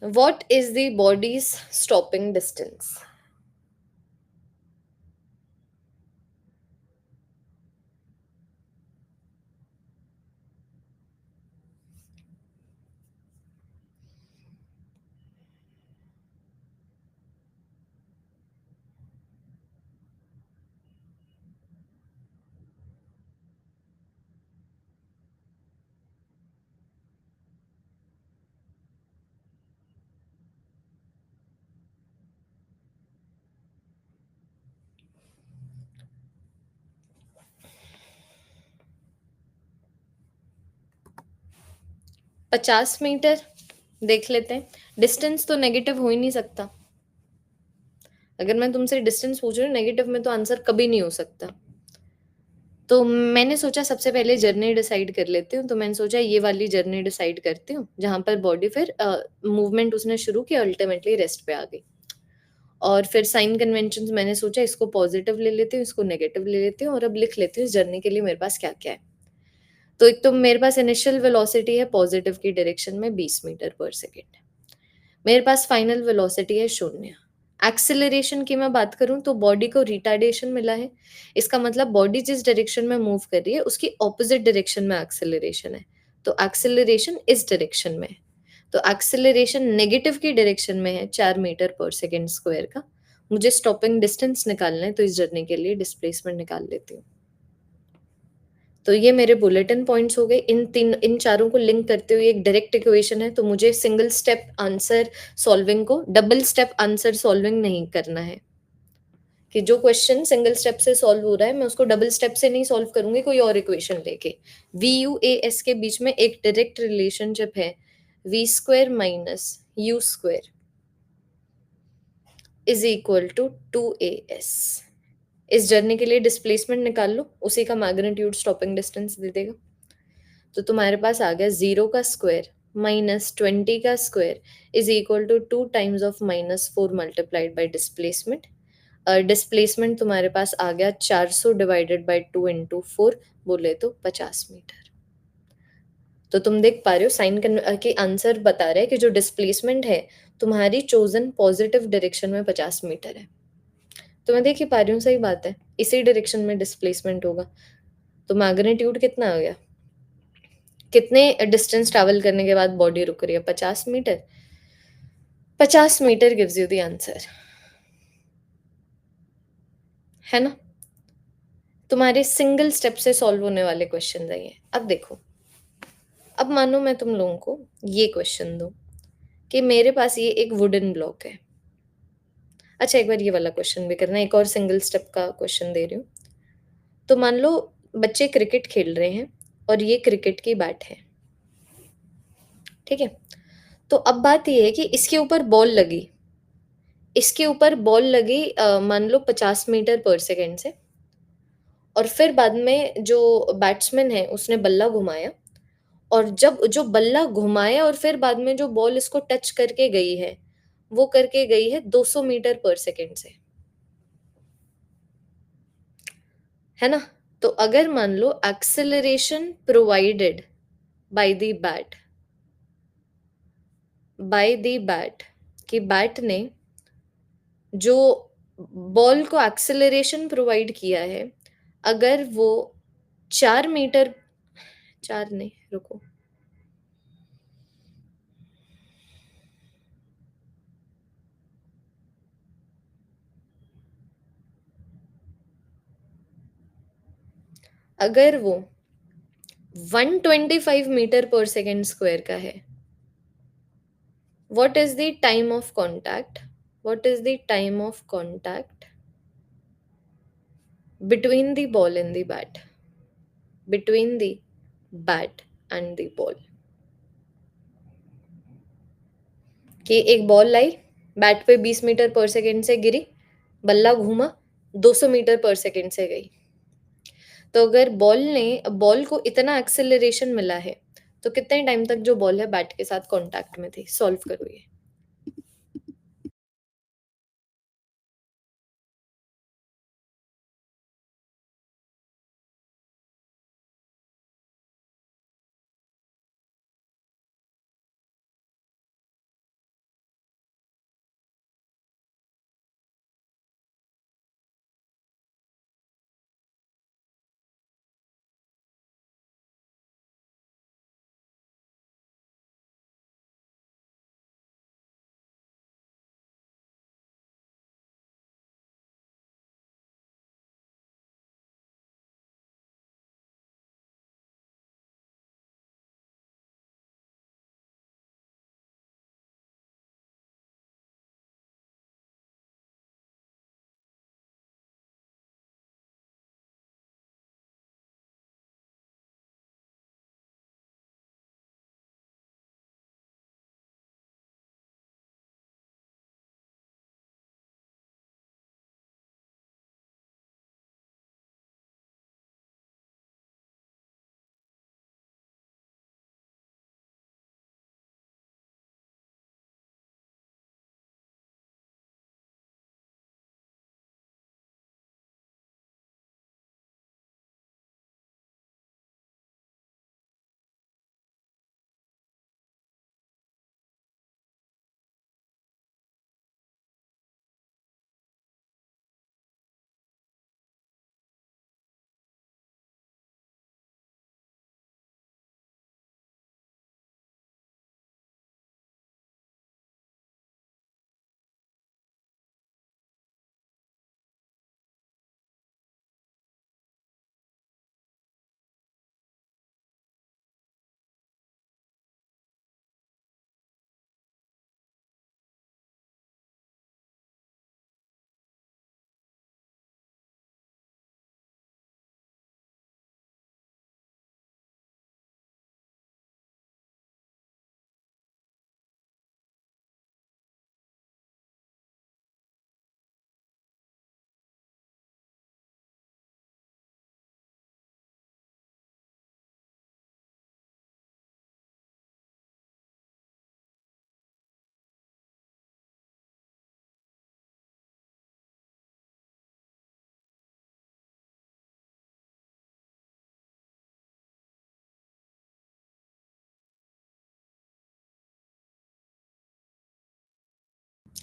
What is the bodies stopping distance? पचास मीटर देख लेते हैं। डिस्टेंस तो नेगेटिव हो ही नहीं सकता। अगर मैं तुमसे डिस्टेंस पूछ रही हूँ नेगेटिव में, तो आंसर कभी नहीं हो सकता। तो मैंने सोचा सबसे पहले जर्नी डिसाइड कर लेती हूँ, तो मैंने सोचा ये वाली जर्नी डिसाइड करती हूँ जहां पर बॉडी फिर मूवमेंट उसने शुरू किया, अल्टीमेटली रेस्ट पे आ गई। और फिर साइन कन्वेंशन मैंने सोचा इसको पॉजिटिव ले लेती हूँ, इसको नेगेटिव ले लेती हूँ, और अब लिख लेती हूँ इस जर्नी के लिए मेरे पास क्या क्या है। तो एक तो मेरे पास इनिशियल वेलोसिटी है पॉजिटिव की डायरेक्शन में 20 मीटर पर सेकेंड। मेरे पास फाइनल वेलोसिटी है 0। एक्सेलरेशन की मैं बात करूं तो बॉडी को रिटार्डेशन मिला है। इसका मतलब बॉडी जिस डायरेक्शन में मूव कर रही है उसकी ऑपोजिट डायरेक्शन में एक्सेलरेशन है। तो एक्सेलरेशन इस डायरेक्शन में है। तो एक्सेलरेशन नेगेटिव की डायरेक्शन में है 4 मीटर पर सेकेंड स्क्वायर का। मुझे स्टॉपिंग डिस्टेंस निकालना है, तो इस जर्नी के लिए डिस्प्लेसमेंट निकाल लेती हूँ। तो ये मेरे बुलेटिन पॉइंट्स हो गए। इन चारों को लिंक करते हुए एक डायरेक्ट इक्वेशन है, तो मुझे सिंगल स्टेप आंसर सॉल्विंग को डबल स्टेप आंसर सॉल्विंग नहीं करना है। कि जो क्वेश्चन सिंगल स्टेप से सॉल्व हो रहा है मैं उसको डबल स्टेप से नहीं सॉल्व करूंगी कोई और इक्वेशन लेके। वी यू ए एस के बीच में एक डायरेक्ट रिलेशनशिप है, v square minus u square is equal to 2as। इस जर्नी के लिए डिस्प्लेसमेंट निकाल लो, उसी का मैग्नीट्यूड स्टॉपिंग डिस्टेंस दे देगा। तो तुम्हारे पास आ गया 0 का स्क्वायर माइनस 20 का square is equal to 2 times of -4 multiplied by displacement. Displacement तुम्हारे पास आ गया 400 डिवाइडेड बाई 2 इंटू 4, बोले तो 50 मीटर। तो तुम देख पा रहे हो साइन के आंसर बता रहे हैं कि जो डिस्प्लेसमेंट है तुम्हारी चोजन पॉजिटिव डायरेक्शन में 50 मीटर है। तो मैं देख ही पा रही हूँ, सही बात है, इसी डायरेक्शन में डिस्प्लेसमेंट होगा। तो मैग्नीट्यूड कितना आ गया? कितने डिस्टेंस ट्रैवल करने के बाद बॉडी रुक रही है? 50 metre. 50 metre gives you the answer, है ना? तुम्हारे सिंगल स्टेप से सॉल्व होने वाले क्वेश्चन है ये। अब देखो, अब मानो मैं तुम लोगों को ये क्वेश्चन दूँ कि मेरे पास ये एक वुडन ब्लॉक है। अच्छा, एक बार ये वाला क्वेश्चन भी करना, एक और सिंगल स्टेप का क्वेश्चन दे रही हूँ। तो मान लो बच्चे क्रिकेट खेल रहे हैं और ये क्रिकेट की बैट है, ठीक है? तो अब बात ये है कि इसके ऊपर बॉल लगी, इसके ऊपर बॉल लगी मान लो 50 मीटर पर सेकंड से, और फिर बाद में जो बैट्समैन है उसने बल्ला घुमाया, और जब जो बल्ला घुमाया और फिर बाद में जो बॉल इसको टच करके गई है, वो करके गई है 200 मीटर पर सेकंड से, है ना? तो अगर मान लो acceleration provided by the bat, by the bat, कि बैट ने जो बॉल को एक्सेलरेशन प्रोवाइड किया है, अगर वो 4 मीटर, 4 नहीं, रुको, अगर वो 125 मीटर पर सेकेंड स्क्वायर का है, what is the time of contact, what is the time of contact between the ball and the bat, between the bat and the ball? कि एक बॉल लाई, बैट पे 20 मीटर पर सेकंड से गिरी, बल्ला घूमा, 200 मीटर पर सेकंड से गई। तो अगर बॉल को इतना एक्सेलरेशन मिला है, तो कितने टाइम तक जो बॉल है बैट के साथ कांटेक्ट में थी? सॉल्व करो ये।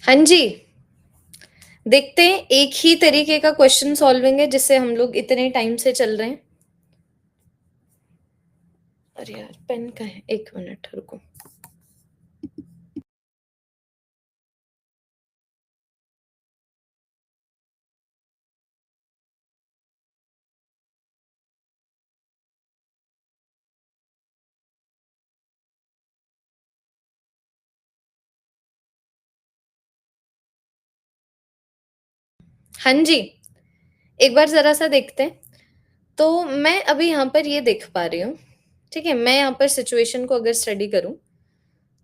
हाँ जी, देखते हैं, एक ही तरीके का क्वेश्चन सॉल्विंग है जिससे हम लोग इतने टाइम से चल रहे हैं। अरे यार, पेन का है, 1 मिनट रुको। हाँ जी, एक बार ज़रा-सा देखते हैं। तो मैं अभी यहाँ पर ये देख पा रही हूँ, ठीक है? मैं यहाँ पर सिचुएशन को अगर स्टडी करूँ,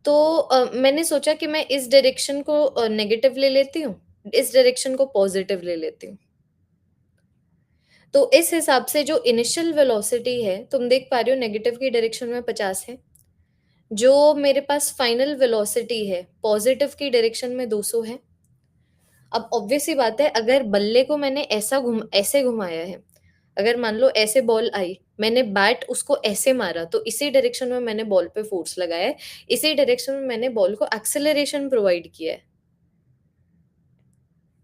तो मैंने सोचा कि मैं इस डायरेक्शन को नेगेटिव ले लेती हूँ, इस डायरेक्शन को पॉज़िटिव ले लेती हूँ। तो इस हिसाब से जो इनिशियल वेलोसिटी है, तुम देख पा रहे हो नेगेटिव की डायरेक्शन में 50 है। जो मेरे पास फाइनल वेलोसिटी है, पॉज़िटिव की डायरेक्शन में 200 है। अब ऑब्वियस सी बात है, अगर बल्ले को मैंने ऐसे घुमाया है, अगर मान लो ऐसे बॉल आई, मैंने बैट उसको ऐसे मारा, तो इसी डायरेक्शन में मैंने बॉल पे फ़ोर्स लगाया है, इसी डायरेक्शन में मैंने बॉल को एक्सेलरेशन प्रोवाइड किया है।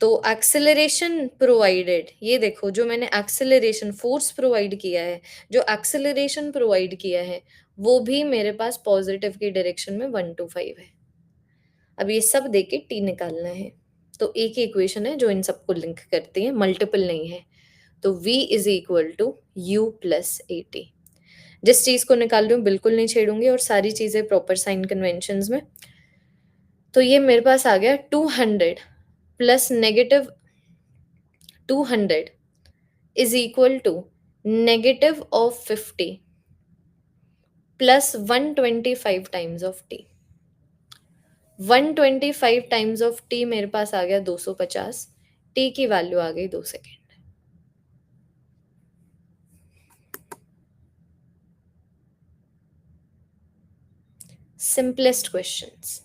तो एक्सेलरेशन प्रोवाइडेड, ये देखो जो मैंने एक्सेलरेशन फ़ोर्स प्रोवाइड किया है, जो एक्सेलरेशन प्रोवाइड किया है, वो भी मेरे पास पॉज़िटिव की डायरेक्शन में 125 है। अब ये सब देके टी निकालना है। तो एक ही इक्वेशन है जो इन सबको लिंक करती है, मल्टीपल नहीं है। तो V is equal to U plus AT। जिस चीज़ को निकाल रही हूँ बिल्कुल नहीं छेड़ूँगी और सारी चीज़ें प्रॉपर साइन कन्वेंशंस में। तो ये मेरे पास आ गया 200 plus negative 200 is equal to negative of 50 plus 125 times of T। 125 times of T मेरे पास आ गया 250। T की वैल्यू आ गई 2 सेकंड। Simplest questions.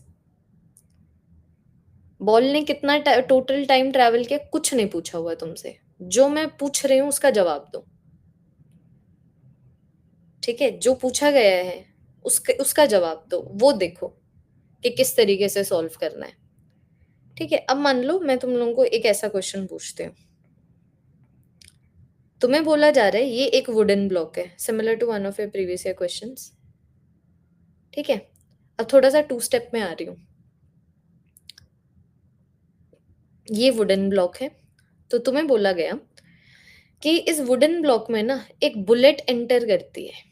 बॉल ने कितना टोटल टाइम ट्रैवल किया, कुछ नहीं पूछा हुआ तुमसे। जो मैं पूछ रही हूँ उसका जवाब दो। ठीक है, जो पूछा गया है उसका उसका जवाब दो, वो देखो कि किस तरीके से सॉल्व करना है। ठीक है, अब मान लो मैं तुम लोगों को एक ऐसा क्वेश्चन पूछती हूँ। तुम्हें बोला जा रहा है ये एक वुडन ब्लॉक है, similar to one of your previous year questions. ठीक है, अब थोड़ा सा टू स्टेप में आ रही हूँ। ये वुडन ब्लॉक है, तो तुम्हें बोला गया कि इस वुडन ब्लॉक में ना एक बुलेट एंटर करती है।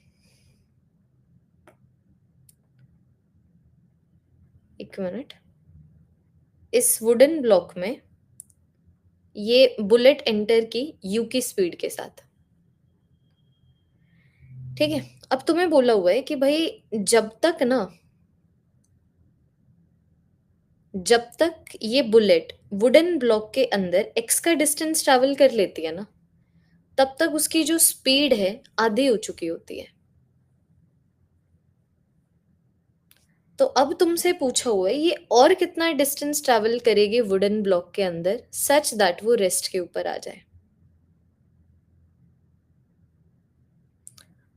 एक मिनट, इस वुडन ब्लॉक में ये बुलेट एंटर की यू की स्पीड के साथ। ठीक है, अब तुम्हें बोला हुआ है कि भाई जब तक ये बुलेट वुडन ब्लॉक के अंदर एक्स का डिस्टेंस ट्रैवल कर लेती है ना, तब तक उसकी जो स्पीड है आधी हो चुकी होती है। तो अब तुमसे पूछा हुआ है ये और कितना डिस्टेंस ट्रैवल करेगी वुडन ब्लॉक के अंदर सच दैट वो रेस्ट के ऊपर आ जाए।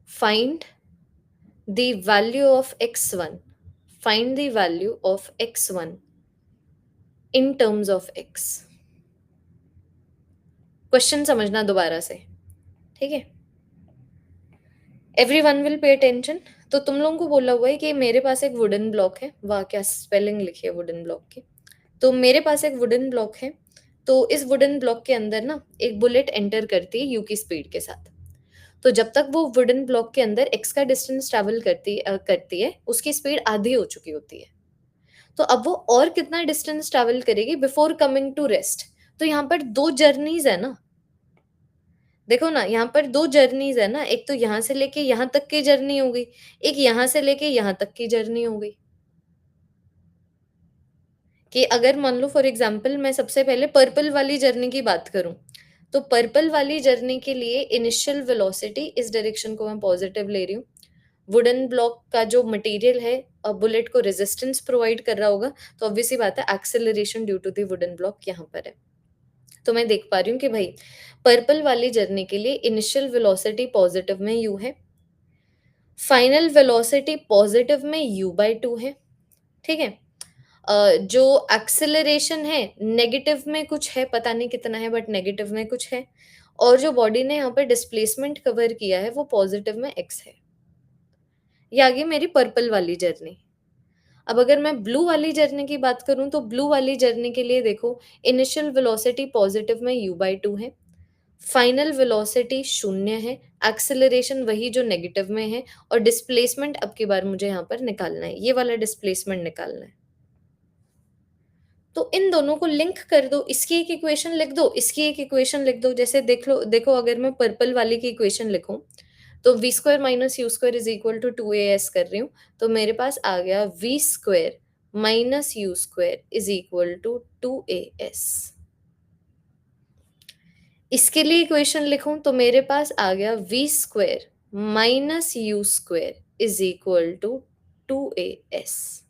Find the value of x1, find the value of x1 in terms of x। Question समझना दोबारा से, ठीक है? Everyone will pay attention. तो तुम लोगों को बोला हुआ है कि मेरे पास एक वुडन ब्लॉक है, वाह क्या स्पेलिंग लिखी है वुडन ब्लॉक की। तो मेरे पास एक वुडन ब्लॉक है, तो इस वुडन ब्लॉक के अंदर ना एक बुलेट एंटर करती है यू की स्पीड के साथ। तो जब तक वो वुडन ब्लॉक के अंदर एक्स का डिस्टेंस ट्रैवल करती है, उसकी स्पीड आधी हो चुकी होती है। तो अब वो और कितना डिस्टेंस ट्रैवल करेगी बिफोर कमिंग टू रेस्ट। तो यहाँ पर दो जर्नीज है ना, देखो ना यहाँ पर दो जर्नीज है ना, एक तो यहाँ से लेके यहाँ तक की जर्नी हो गई, एक यहाँ से लेके यहाँ तक की जर्नी हो गई। कि अगर मान लो फॉर एग्जांपल मैं सबसे पहले पर्पल वाली जर्नी की बात करूं, तो पर्पल वाली जर्नी के लिए इनिशियल वेलोसिटी इस डायरेक्शन को मैं पॉजिटिव ले रही हूँ। वुडन ब्लॉक का जो मटेरियल है बुलेट को रेजिस्टेंस प्रोवाइड कर रहा होगा, तो ऑब्वियसली बात है acceleration due to the wooden block यहाँ पर है। तो मैं देख पा रही हूँ कि भाई पर्पल वाली जर्नी के लिए इनिशियल वेलोसिटी पॉजिटिव में u है, फाइनल वेलोसिटी पॉजिटिव में u/2 है। ठीक है, जो एक्सेलरेशन है नेगेटिव में कुछ है, पता नहीं कितना है बट नेगेटिव में कुछ है, और जो बॉडी ने यहाँ पर डिस्प्लेसमेंट कवर किया है वो पॉजिटिव में x है। ये आ गई मेरी पर्पल वाली जर्नी। अब अगर मैं ब्लू वाली जर्नी की बात करूं, तो ब्लू वाली जर्नी के लिए देखो इनिशियल वेलोसिटी पॉजिटिव में u/2 है, फाइनल वेलोसिटी 0 है, एक्सेलरेशन वही जो नेगेटिव में है, और डिस्प्लेसमेंट अब की बार मुझे यहाँ पर निकालना है, ये वाला डिस्प्लेसमेंट निकालना है। तो इन दोनों को लिंक कर दो, इसकी एक इक्वेशन लिख दो, इसकी एक इक्वेशन लिख दो। जैसे देखो अगर मैं पर्पल वाली की इक्वेशन लिखूँ, तो v square minus u square is equal to 2as कर रही हूँ, तो मेरे पास आ गया v square minus u square is equal to 2as। इसके लिए इक्वेशन लिखूं तो मेरे पास आ गया v square minus u square is equal to 2as।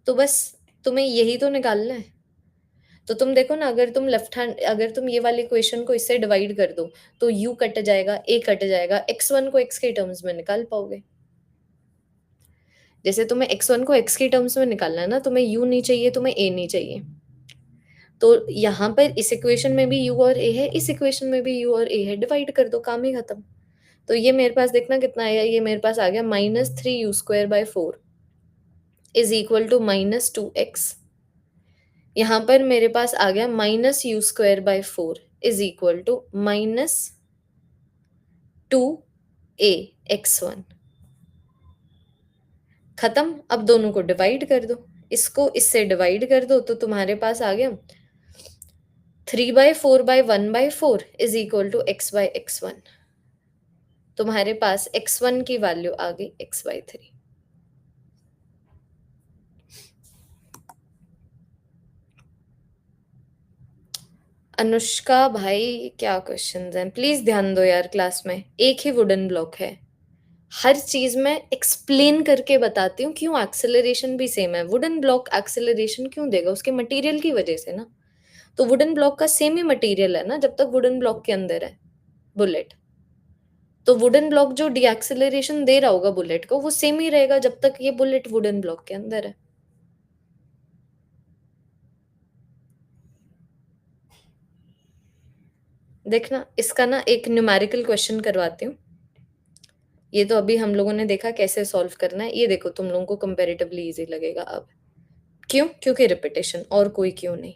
तो बस तुम्हें यही तो निकालना है। तो तुम देखो ना, अगर तुम ये वाली इक्वेशन को इससे डिवाइड कर दो, तो u कट जाएगा, a कट जाएगा, x1 को x के टर्म्स में निकाल पाओगे। जैसे तुम्हें x1 को x के टर्म्स में निकालना है ना, तुम्हें u नहीं चाहिए, तुम्हें a नहीं चाहिए। तो यहाँ पर इस इक्वेशन में भी u और a है, इस इक्वेशन में भी u और a है, डिवाइड कर दो, काम ही खत्म। तो ये मेरे पास देखना कितना आया, ये मेरे पास आ गया -3u² by 4 is equal to -2x। यहाँ पर मेरे पास आ गया -u² by 4 is equal to -2ax1। खत्म। अब दोनों को डिवाइड कर दो, इसको इससे डिवाइड कर दो, तो तुम्हारे पास आ गया 3/4/1/4 इज इक्वल टू x/x1। तुम्हारे पास x1 की वैल्यू आ गई x/3। अनुष्का भाई, क्या क्वेश्चंस हैं, प्लीज ध्यान दो यार। क्लास में एक ही वुडन ब्लॉक है, हर चीज में एक्सप्लेन करके बताती हूँ क्यों। एक्सेलरेशन भी सेम है, वुडन ब्लॉक एक्सेलरेशन क्यों देगा, उसके मटेरियल की वजह से ना। तो वुडन ब्लॉक का सेम ही मटेरियल है ना, जब तक वुडन ब्लॉक के अंदर है बुलेट। तो वुडन ब्लॉक जो डी एक्सेलरेशन दे रहा होगा बुलेट को, वो सेम ही रहेगा जब तक ये बुलेट वुडन ब्लॉक के अंदर है। देखना, इसका ना एक न्यूमेरिकल क्वेश्चन करवाती हूँ। ये तो अभी हम लोगों ने देखा कैसे सॉल्व करना है, ये देखो तुम लोगों को कंपैरेटिवली इजी लगेगा अब। क्यों? क्योंकि रिपीटेशन, और कोई क्यों नहीं।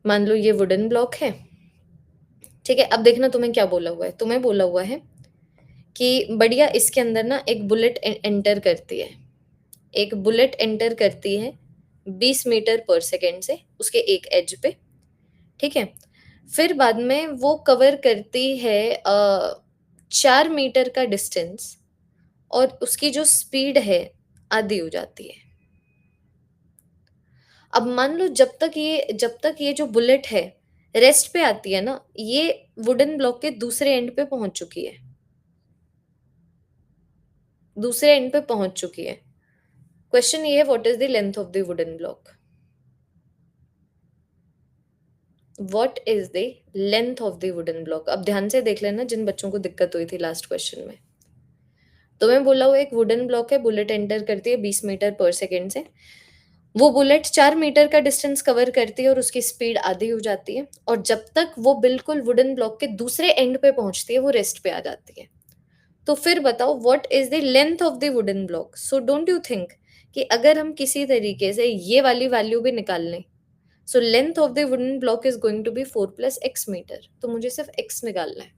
मान लो ये वुडन ब्लॉक है, ठीक है। अब देखना तुम्हें क्या बोला हुआ है, तुम्हें बोला हुआ है कि बढ़िया इसके अंदर ना एक बुलेट एंटर करती है, एक बुलेट एंटर करती है 20 मीटर पर सेकेंड से उसके एक एज पे, ठीक है। फिर बाद में वो कवर करती है 4 मीटर का डिस्टेंस, और उसकी जो स्पीड है आधी हो जाती है। अब मान लो जब तक ये जो बुलेट है रेस्ट पे आती है ना, ये वुडन ब्लॉक के दूसरे एंड पे पहुंच चुकी है, दूसरे एंड पे पहुंच चुकी है। क्वेश्चन ये है, what is the length of the wooden block? What is the length of the wooden block? अब ध्यान से देख लेना जिन बच्चों को दिक्कत हुई थी लास्ट क्वेश्चन में। तो मैं बोला हुआ एक वुडन ब्लॉक है, बुलेट एंटर करती है 20 मीटर पर सेकेंड से। वो बुलेट 4 मीटर का डिस्टेंस कवर करती है और उसकी स्पीड आधी हो जाती है, और जब तक वो बिल्कुल वुडन ब्लॉक के दूसरे एंड पे पहुंचती है वो रेस्ट पे आ जाती है। तो फिर बताओ what is the length of the wooden block? So don't you think कि अगर हम किसी तरीके से ये वाली वैल्यू भी निकाल लें, so length of the wooden block is going to be 4 + x metre. तो मुझे सिर्फ x निकालना है,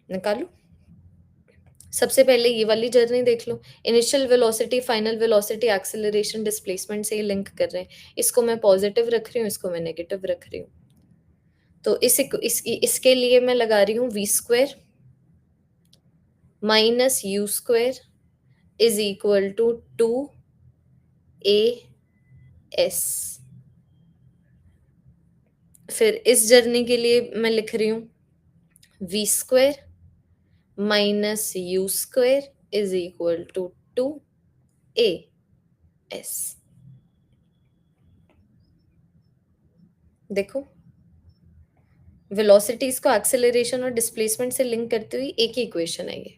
निकालो। सबसे पहले ये वाली जर्नी देख लो, initial velocity, final velocity, acceleration, displacement से ही लिंक कर रहे हैं। इसको मैं पॉजिटिव रख रही हूँ, इसको मैं नेगेटिव रख रही हूँ। तो इसके लिए मैं लगा रही हूँ v² minus u² is equal to 2as। फिर इस जर्नी के लिए मैं लिख रही हूँ v² minus u² is equal to 2as। देखो, वेलोसिटीज को एक्सेलरेशन और डिस्प्लेसमेंट से लिंक करती हुई एक ही इक्वेशन है ये।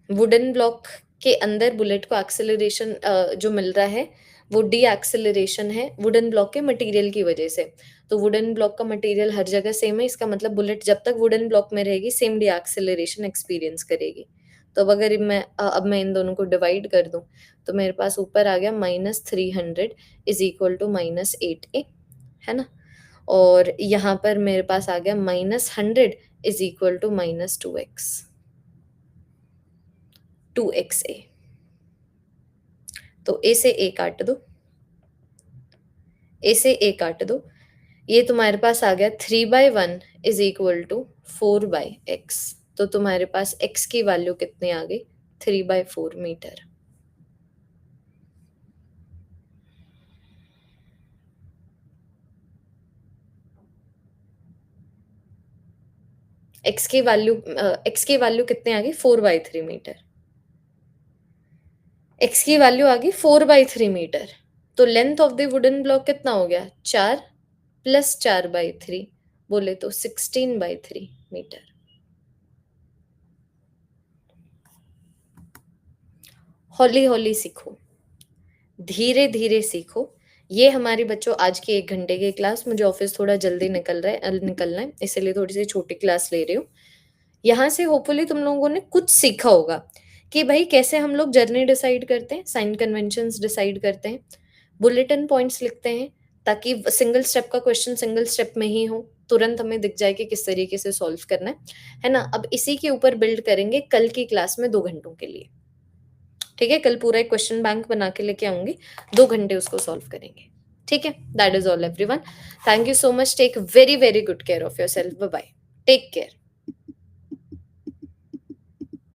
वुडन ब्लॉक के अंदर बुलेट को एक्सेलरेशन जो मिल रहा है वो डी एक्सेलरेशन है वुडन ब्लॉक के मटेरियल की वजह से। तो वुडन ब्लॉक का मटेरियल हर जगह सेम है, इसका मतलब बुलेट जब तक वुडन ब्लॉक में रहेगी सेम डी एक्सेलरेशन एक्सपीरियंस करेगी। तो अब मैं इन दोनों को डिवाइड कर दूं, तो मेरे पास ऊपर आ गया -300 इज इक्वल टू -8a, है ना। और यहाँ पर मेरे पास आ गया -100 is equal to -2x। 2xa। तो ए से ए काट दो, ए से ए काट दो। ये तुम्हारे पास आ गया 3/1 इज इक्वल टू 4/x। तो तुम्हारे पास x की वैल्यू कितनी आ गई? 3/4 मीटर। x की वैल्यू कितनी आ गई? 4/3 मीटर। x की वैल्यू आ गई 4/3 मीटर। तो length of the wooden block कितना हो गया? 4 प्लस 4/3, बोले तो 16/3 मीटर। हौली हौली सीखो, धीरे धीरे सीखो। ये हमारी बच्चों आज की 1 घंटे की क्लास, मुझे ऑफिस थोड़ा जल्दी निकलना है, इसलिए थोड़ी सी छोटी क्लास ले रही हूँ। यहाँ से होपफुली तुम लोगों ने कुछ सीखा होगा कि भाई कैसे हम लोग जर्नी डिसाइड करते हैं, साइन कन्वेंशंस डिसाइड करते हैं, बुलेटिन पॉइंट्स लिखते हैं, ताकि सिंगल स्टेप का क्वेश्चन सिंगल स्टेप में ही हो, तुरंत हमें दिख जाए कि किस तरीके से सॉल्व करना है ना। अब इसी के ऊपर बिल्ड करेंगे कल की क्लास में 2 घंटों के लिए। ठीक है, कल पूरा एक क्वेश्चन बैंक बना के लेके आऊंगी, 2 घंटे उसको सॉल्व करेंगे। ठीक है, that is all everyone. Thank you so much, take very very good care of yourself, bye bye, take care.